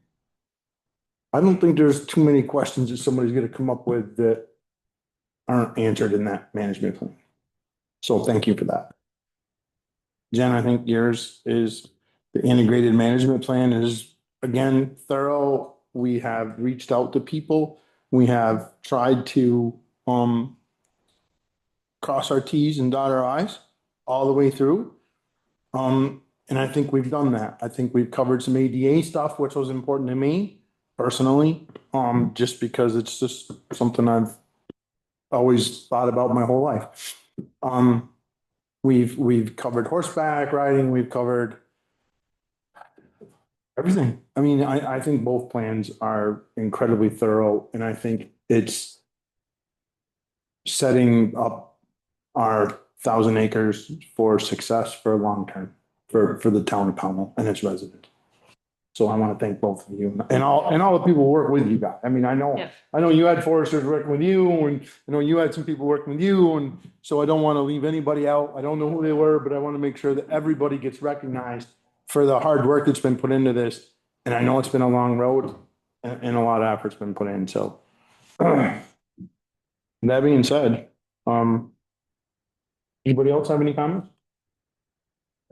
I don't think there's too many questions that somebody's gonna come up with that aren't answered in that management plan. So thank you for that. Jen, I think yours is, the integrated management plan is, again, thorough. We have reached out to people. We have tried to, cross our Ts and dot our Is all the way through. And I think we've done that. I think we've covered some ADA stuff, which was important to me personally, just because it's just something I've always thought about my whole life. We've covered horseback riding, we've covered everything. I mean, I think both plans are incredibly thorough, and I think it's setting up our 1,000 acres for success for long term for the town of Pownell and its residents. So I want to thank both of you and all the people who work with you guys. I mean, I know you had foresters working with you, and I know you had some people working with you, and so I don't want to leave anybody out. I don't know who they were, but I want to make sure that everybody gets recognized for the hard work that's been put into this. And I know it's been a long road and a lot of effort's been put in. So that being said, anybody else have any comments?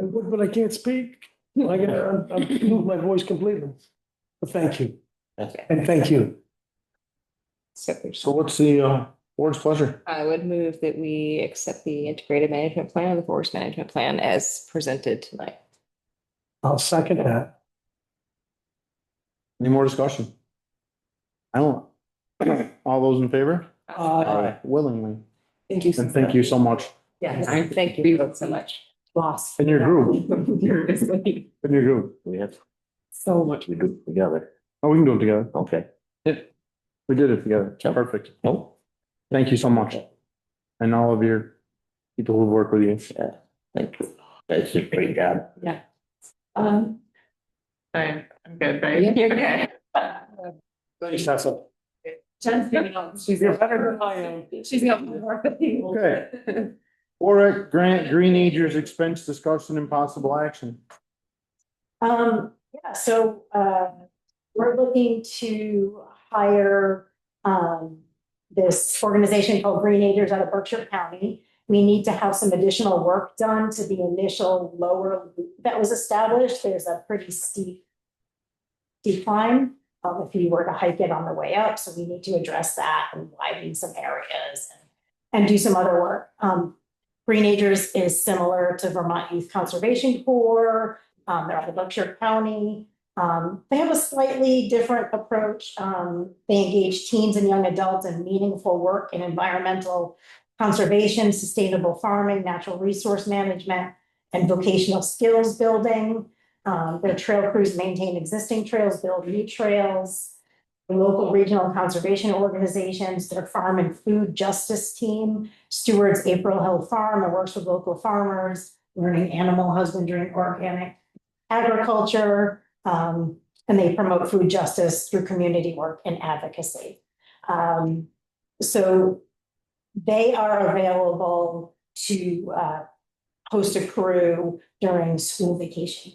I would, but I can't speak. I'm losing my voice completely. But thank you. And thank you. So what's the board's pleasure? I would move that we accept the integrated management plan and the forest management plan as presented tonight. I'll second that. Any more discussion? I don't. All those in favor? Willingly. Thank you. And thank you so much. Yes, thank you both so much. Lost. In your group. Seriously. In your group. We have, So much. we do it together. Oh, we can do it together. Okay. We did it together. Yep. Perfect. Oh. Thank you so much. And all of your people who work with you. Yeah, thank you. That's a great job. I'm good, right? Yeah, you're Okay. Thanks, Tessa. Jen's getting on. She's You're better than I am. She's got more. Okay. Warwick Grant Green Acres expense discussion and possible action. So we're looking to hire this organization called Green Acres out of Berkshire County. We need to have some additional work done to the initial lower loop that was established. There's a pretty steep decline if you were to hike it on the way up. So we need to address that and widen some areas and do some other work. Green Acres is similar to Vermont Youth Conservation Corps. They're out of Berkshire County. They have a slightly different approach. They engage teens and young adults in meaningful work in environmental conservation, sustainable farming, natural resource management, and vocational skills building. Their trail crews maintain existing trails, build new trails. The local regional conservation organizations, their farm and food justice team stewards April Hill Farm and works with local farmers, learning animal husbandry and organic agriculture, and they promote food justice through community work and advocacy. So they are available to host a crew during school vacation.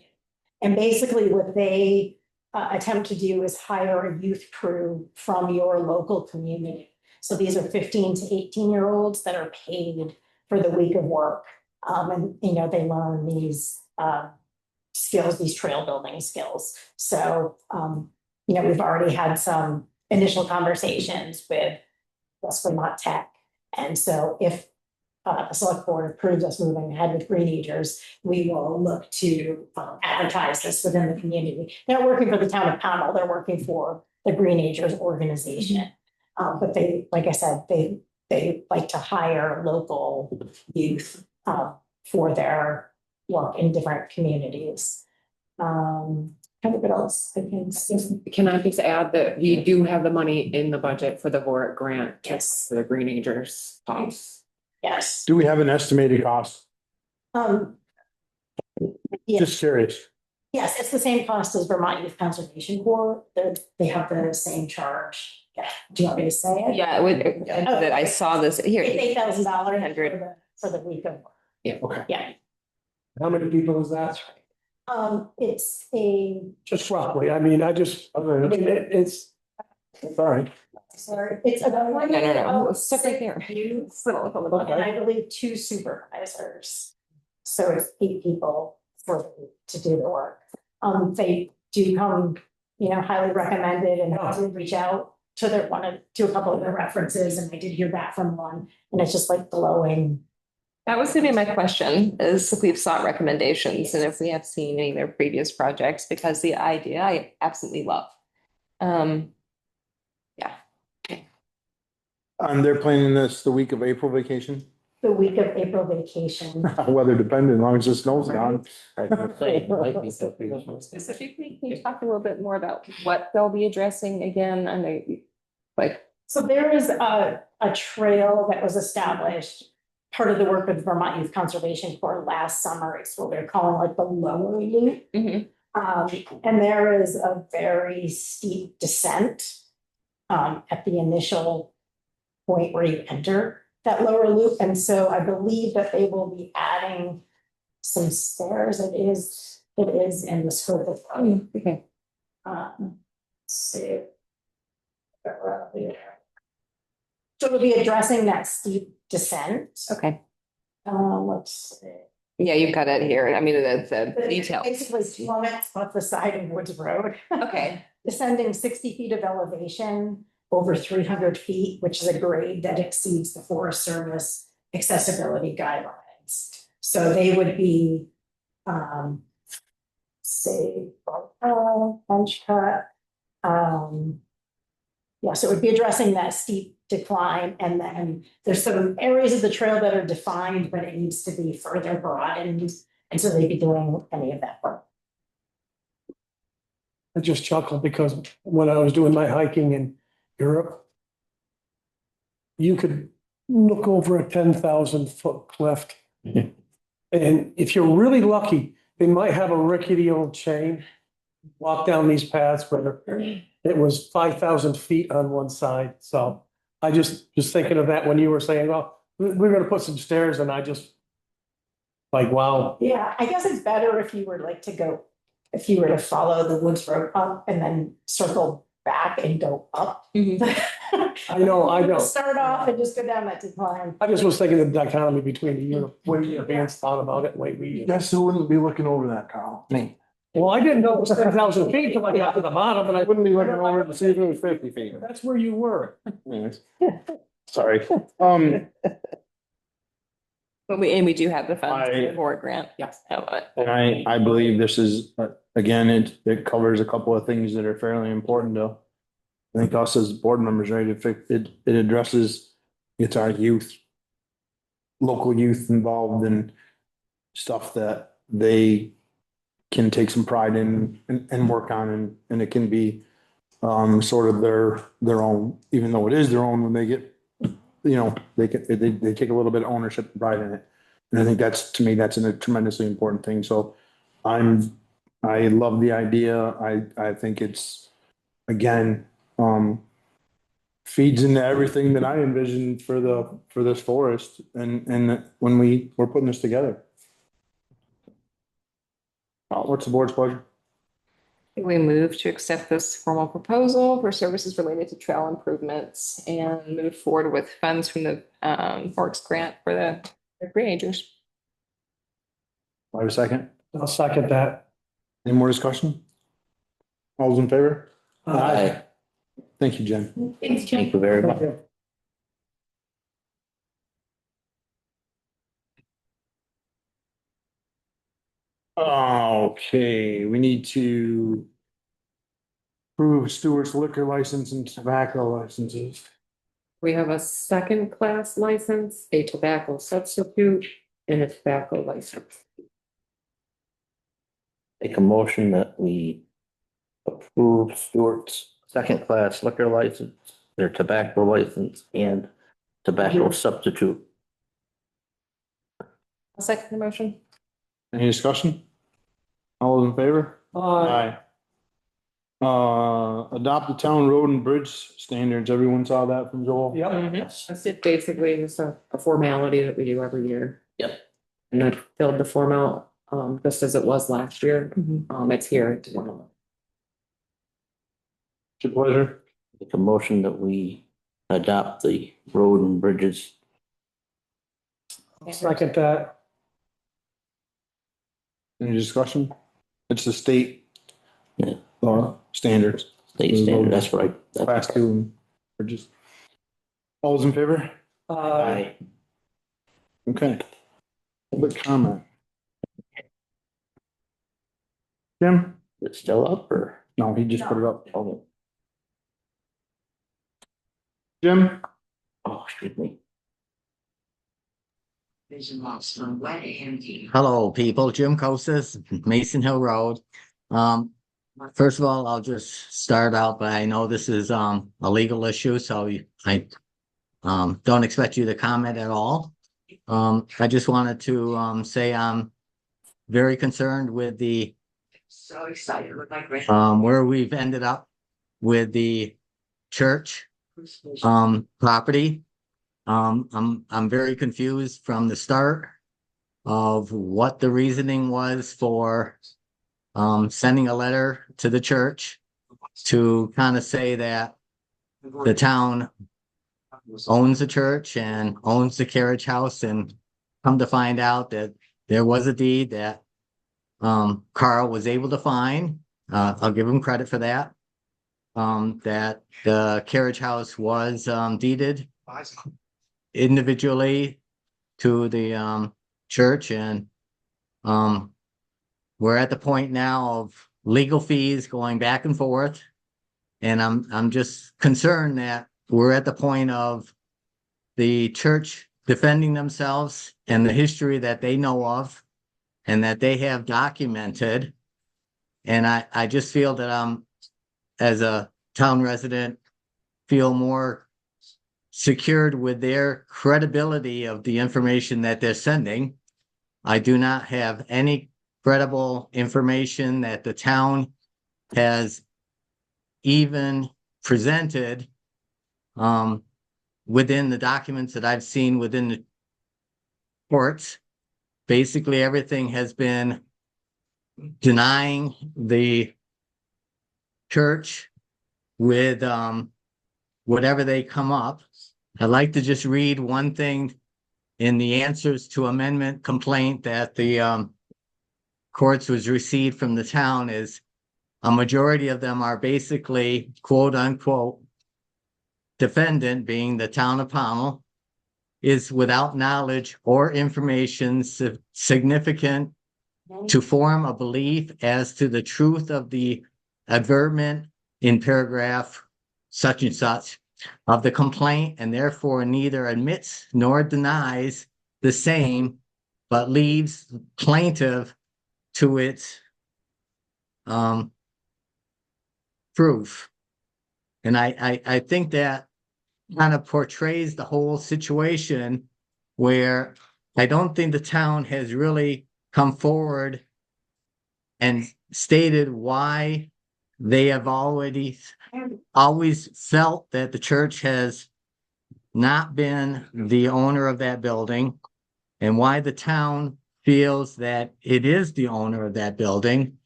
And basically what they attempt to do is hire a youth crew from your local community. So these are 15 to 18-year-olds that are paid for the week of work. And, they learn these skills, these trail building skills. So, we've already had some initial conversations with West Vermont Tech. And so if the select board approves us moving ahead with Green Acres, we will look to advertise this within the community. They're working for the town of Pownell. They're working for the Green Acres organization. But they, like I said, they like to hire local youth, for their work in different communities. What else? I can see. Can I just add that we do have the money in the budget for the VORC grant? Yes. For the Greenagers costs. Yes. Do we have an estimated cost? Yes. Just curious. Yes, it's the same cost as Vermont Youth Conservation Corps. They have the same charge. Yeah. Do you want me to say it? Yeah, that I saw this here. It's $8,000 100. for the week of work. Okay. Yeah. How many people is that? It's a, Just roughly, I mean, it's, sorry. sorry, it's a. No. Stuck right there. Youth, and I believe 2 supervisors. So it's 8 people to do the work. They do come, highly recommended, and I did reach out to a couple of their references, and I did hear back from one, and it's just like glowing. That was gonna be my question, is if we've sought recommendations and if we have seen any of their previous projects, because the idea I absolutely love. Yeah. They're planning this the week of April vacation, The week of April vacation. weather dependent, as long as the snow's gone. Specifically, can you talk a little bit more about what they'll be addressing again? I know, like, So there is a trail that was established, part of the work with Vermont Youth Conservation Corps last summer. It's what they're calling like the lower loop. And there is a very steep descent at the initial point where you enter that lower loop. And so I believe that they will be adding some stairs. It is in the scope of. okay. So we'll be addressing that steep descent. Okay. Let's see. Yeah, you've got it here. I mean, the details. Basically plummets off the side of Woods Road. Okay. Descending 60 feet of elevation over 300 feet, which is a grade that exceeds the Forest Service accessibility guidelines. So they would be, say, bench cut. Yeah, so it would be addressing that steep decline, and then there's some areas of the trail that are defined, but it needs to be further broadened. And so they'd be doing any of that work. I just chuckled because when I was doing my hiking in Europe, you could look over a 10,000-foot cliff. And if you're really lucky, they might have a rickety old chain, walk down these paths where it was 5,000 feet on one side. So I just thinking of that when you were saying, oh, we're going to put some stairs, and I just like, wow. Yeah, I guess it's better if you were to follow the Woods Road up and then circle back and go up. I know. Start off and just go down that decline. I just was thinking of the dichotomy between the way Europeans thought about it, way we. Guess who wouldn't be looking over that, Carl? Me. Well, I didn't know it was 10,000 feet until I got to the bottom, and I Wouldn't be looking over to see if it was 50 feet. That's where you were. Anyways. Sorry. But we do have the funds I- for a grant. Yes. How about it? And I believe this is, again, it covers a couple of things that are fairly important to, I think us as board members, right? It addresses, it's our youth, local youth involved in stuff that they can take some pride in and work on, and it can be sort of their own, even though it is their own when they get, they take a little bit of ownership and pride in it. And I think to me, that's a tremendously important thing. So I love the idea. I think it's, again, feeds into everything that I envisioned for this forest and when we're putting this together. What's the board's pleasure? We move to accept this formal proposal for services related to trail improvements and move forward with funds from the Forks grant for the Greenagers. Do I have a second? I'll second that. Any more discussion? All those in favor? Aye. Thank you, Jen. Thank you very much. Okay, we need to approve Stewart's liquor license and tobacco licenses. We have a second class license, a tobacco substitute, and a tobacco license. Make a motion that we approve Stewart's second class liquor license, their tobacco license and tobacco substitute. I'll second the motion. Any discussion? All those in favor? Aye. Adopt the town road and bridge standards. Everyone saw that from Joel? Yep. That's it, basically, it's a formality that we do every year. Yep. And I filled the form out, just as it was last year. It's here. It's your pleasure. Make a motion that we adopt the road and bridges. Second that. Any discussion? It's the state Yeah. Standards. State standard, that's right. Class 2 bridges. All those in favor? Aye. Okay. Public comment. Jim? Is it still up or? No, he just put it up. Oh, Jim? oh, excuse me. Hello, people. Jim Kosis, Mason Hill Road. First of all, I'll just start out, but I know this is a legal issue, so I don't expect you to comment at all. I just wanted to say I'm very concerned with the where we've ended up with the church property. I'm very confused from the start of what the reasoning was for sending a letter to the church to kind of say that the town owns the church and owns the carriage house, and come to find out that there was a deed that Carl was able to find. I'll give him credit for that. That the carriage house was deeded individually to the church, and we're at the point now of legal fees going back and forth. And I'm just concerned that we're at the point of the church defending themselves and the history that they know of and that they have documented. And I just feel that I'm, as a town resident, feel more secured with their credibility of the information that they're sending. I do not have any credible information that the town has even presented within the documents that I've seen within the courts. Basically, everything has been denying the church with whatever they come up. I'd like to just read one thing in the answers to amendment complaint that the courts was received from the town. Is a majority of them are basically quote unquote defendant, being the town of Pownell, is without knowledge or information significant to form a belief as to the truth of the advertisement in paragraph such and such of the complaint, and therefore neither admits nor denies the same, but leaves plaintiff to its proof. And I think that kind of portrays the whole situation, where I don't think the town has really come forward and stated why they have always felt that the church has not been the owner of that building, and why the town feels that it is the owner of that building,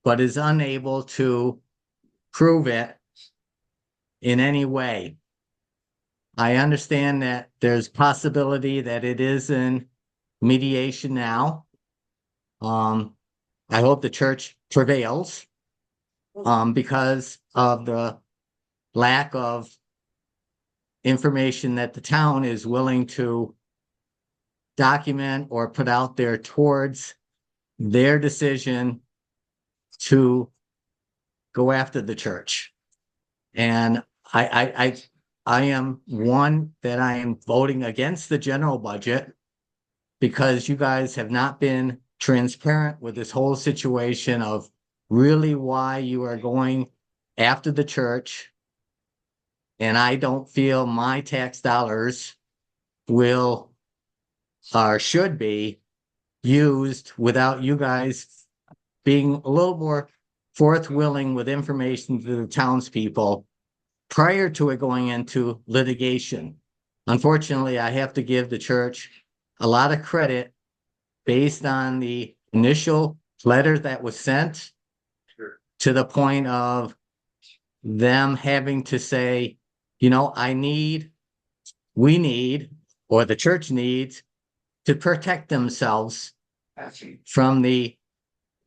but is unable to prove it in any way. I understand that there's possibility that it is in mediation now. I hope the church prevails because of the lack of information that the town is willing to document or put out there towards their decision to go after the church. And I I am voting against the general budget because you guys have not been transparent with this whole situation of really why you are going after the church. And I don't feel my tax dollars will or should be used without you guys being a little more forthwilling with information to the townspeople prior to it going into litigation. Unfortunately, I have to give the church a lot of credit based on the initial letter that was sent to the point of them having to say, you know, we need, or the church needs to protect themselves from the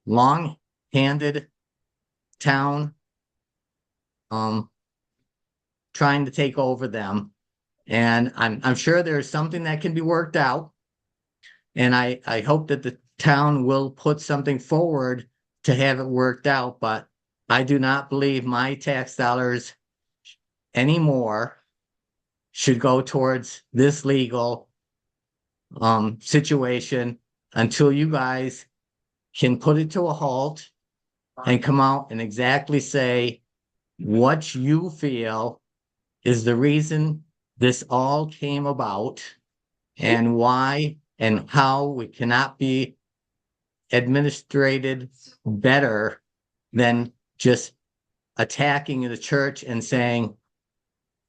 long-handed town trying to take over them. And I'm sure there's something that can be worked out. And I hope that the town will put something forward to have it worked out, but I do not believe my tax dollars anymore should go towards this legal situation until you guys can put it to a halt and come out and exactly say what you feel is the reason this all came about and why and how we cannot be administrated better than just attacking the church and saying,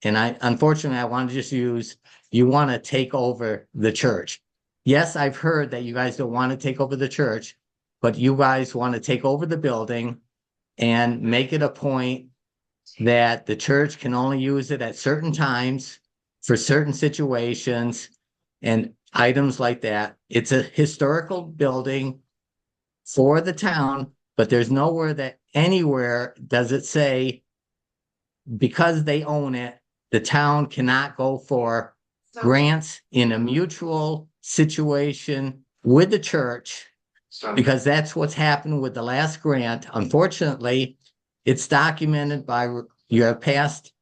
and unfortunately, I want to just use, you want to take over the church. Yes, I've heard that you guys don't want to take over the church, but you guys want to take over the building and make it a point that the church can only use it at certain times for certain situations and items like that. It's a historical building for the town, but there's nowhere that anywhere does it say because they own it, the town cannot go for grants in a mutual situation with the church, because that's what's happened with the last grant. Unfortunately, it's documented by your past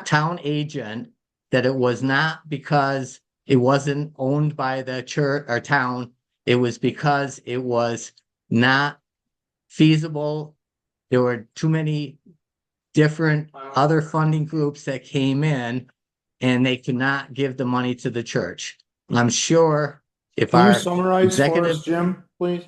town agent that it was not because it wasn't owned by the church or town. It was because it was not feasible. There were too many different other funding groups that came in and they could not give the money to the church. I'm sure if Can you our summarize for executive, us, Jim, please?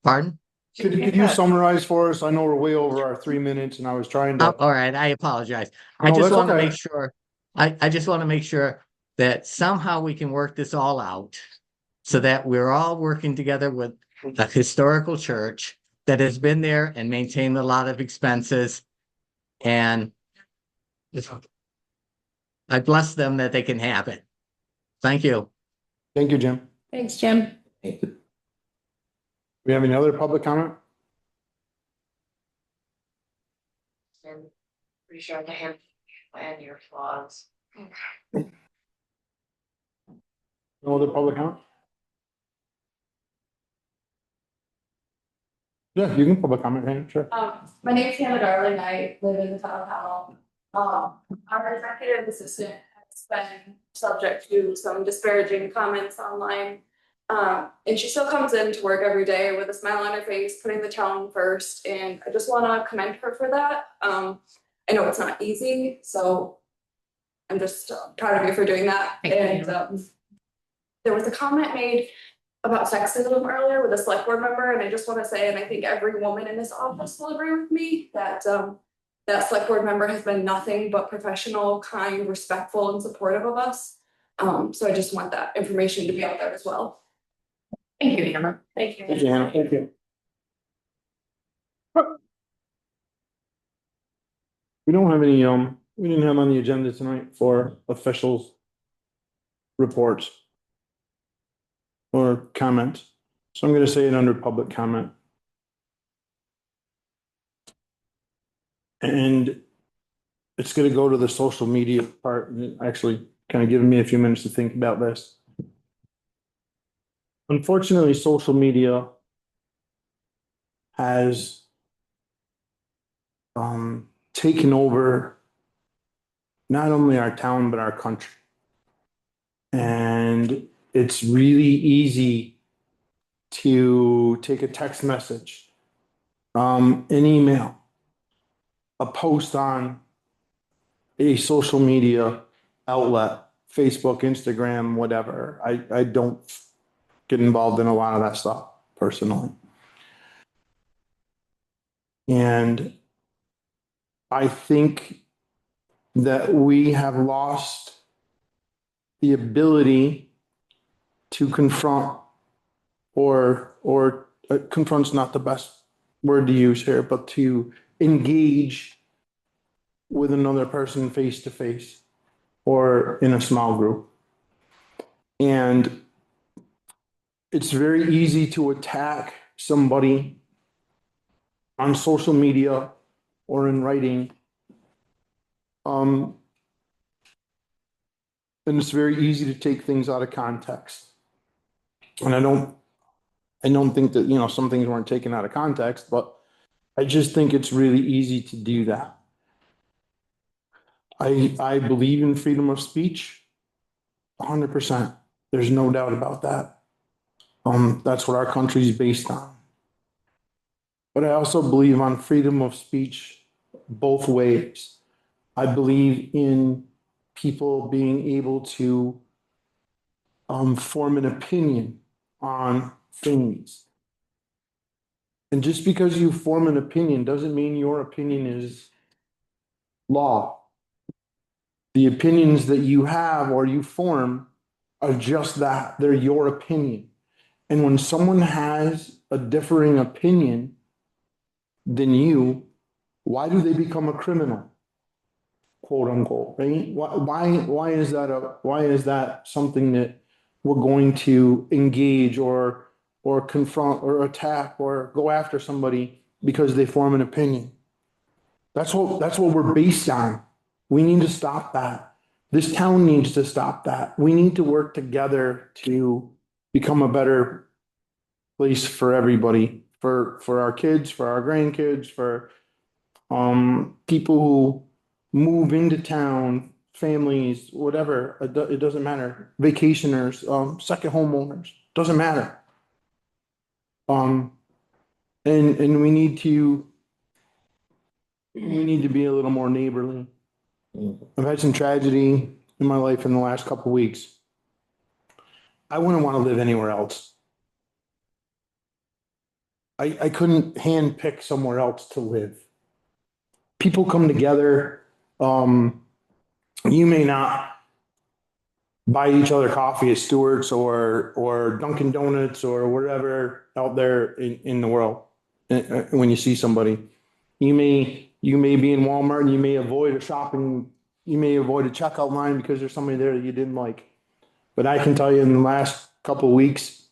pardon? Could you summarize for us? I know we're way over our 3 minutes and I was trying Oh, to. all right, I apologize. I No, just that's want to okay. make sure, I just want to make sure that somehow we can work this all out so that we're all working together with a historical church that has been there and maintained a lot of expenses. And I bless them that they can have it. Thank you. Thank you, Jim. Thanks, Jim. We have any other public comment? Pretty sure I can handle and your flaws. No other public comment? Yeah, you can public comment, Hannah, sure. My name's Hannah Darling. I live in the town of Powell. Our executive assistant has been subject to some disparaging comments online. And she still comes in to work every day with a smile on her face, putting the town first. And I just want to commend her for that. I know it's not easy, so I'm just proud of you for doing that. And there was a comment made about sexism earlier with a select board member, and I just want to say, and I think every woman in this office will agree with me, that that select board member has been nothing but professional, kind, respectful, and supportive of us. So I just want that information to be out there as well. Thank you, Hannah. Thank you. Thank you, Hannah. Thank you. We don't have any, we didn't have on the agenda tonight for officials reports or comments. So I'm going to say it under public comment. And it's going to go to the social media part, and actually kind of giving me a few minutes to think about this. Unfortunately, social media has taken over not only our town, but our country. And it's really easy to take a text message, an email, a post on a social media outlet, Facebook, Instagram, whatever. I don't get involved in a lot of that stuff personally. And I think that we have lost the ability to confront or confront's not the best word to use here, but to engage with another person face to face or in a small group. And it's very easy to attack somebody on social media or in writing. And it's very easy to take things out of context. And I don't think that, some things weren't taken out of context, but I just think it's really easy to do that. I believe in freedom of speech 100%. There's no doubt about that. That's what our country is based on. But I also believe on freedom of speech both ways. I believe in people being able to form an opinion on things. And just because you form an opinion doesn't mean your opinion is law. The opinions that you have or you form are just that. They're your opinion. And when someone has a differing opinion than you, why do they become a criminal? Quote unquote, right? Why is that something that we're going to engage or confront or attack or go after somebody because they form an opinion? That's what we're based on. We need to stop that. This town needs to stop that. We need to work together to become a better place for everybody, for our kids, for our grandkids, for people who move into town, families, whatever. It doesn't matter. Vacationers, second homeowners, doesn't matter. And we need to be a little more neighborly. I've had some tragedy in my life in the last couple of weeks. I wouldn't want to live anywhere else. I couldn't hand pick somewhere else to live. People come together. You may not buy each other coffee at Stewart's or Dunkin' Donuts or wherever out there in the world. When you see somebody, you may be in Walmart and you may avoid a checkout line because there's somebody there that you didn't like. But I can tell you in the last couple of weeks,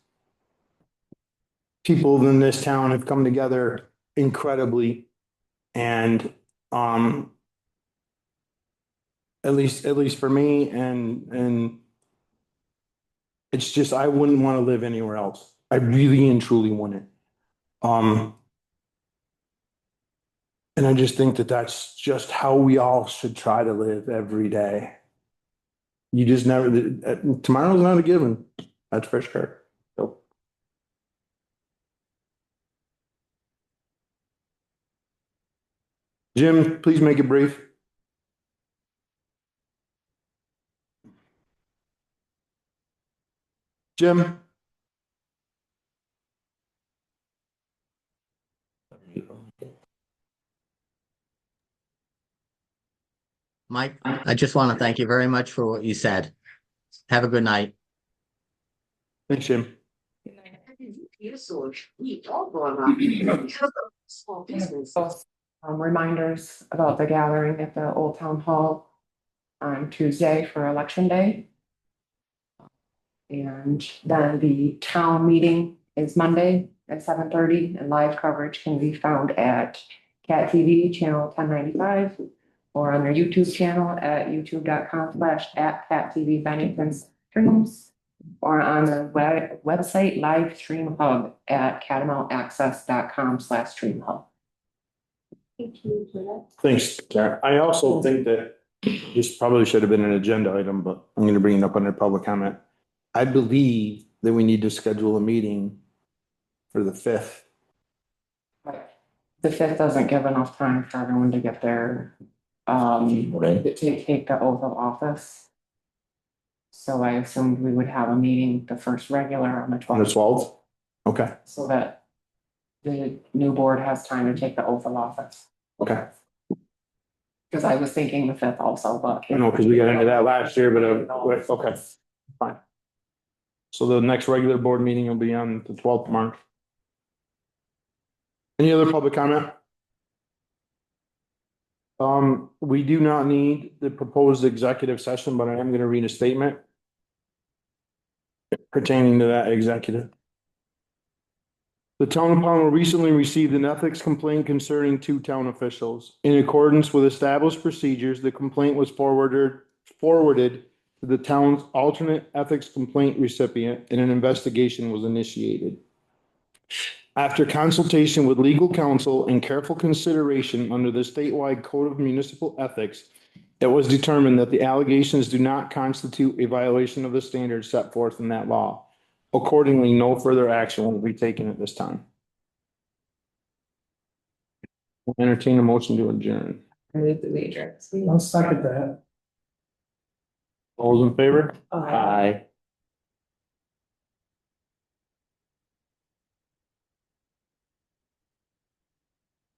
people in this town have come together incredibly. And at least for me, and it's just, I wouldn't want to live anywhere else. I really and truly wouldn't. And I just think that that's just how we all should try to live every day. You just never, tomorrow's not a given. That's for sure. So. Jim, please make it brief. Jim? Mike, I just want to thank you very much for what you said. Have a good night. Thanks, Jim. Reminders about the gathering at the Old Town Hall on Tuesday for Election Day. And then the town meeting is Monday at 7:30, and live coverage can be found at Cat TV channel 1095 or on their YouTube channel at youtube.com/@CatTV Bennington Streams, or on the website live stream hub at catamountaccess.com/stream hub. Thank you for that. Thanks, Sarah. I also think that this probably should have been an agenda item, but I'm gonna bring it up under public comment. I believe that we need to schedule a meeting for the 5th. The 5th doesn't give enough time for everyone to get their, Right. to take the oath of office. So I assumed we would have a meeting, the first regular on the On the 12th, 12th? Okay, so that the new board has time to take the oath of office. okay. Because I was thinking the 5th also, but. I know, because we got into that last year, but, okay, fine. So the next regular board meeting will be on the 12th, March. Any other public comment? We do not need the proposed executive session, but I am gonna read a statement pertaining to that executive. The town of Pownell recently received an ethics complaint concerning two town officials. In accordance with established procedures, the complaint was forwarded to the town's alternate ethics complaint recipient, and an investigation was initiated. After consultation with legal counsel and careful consideration under the statewide Code of Municipal Ethics, it was determined that the allegations do not constitute a violation of the standards set forth in that law. Accordingly, no further action will be taken at this time. Entertain a motion to adjourn. I'll second that. All those in favor? Aye.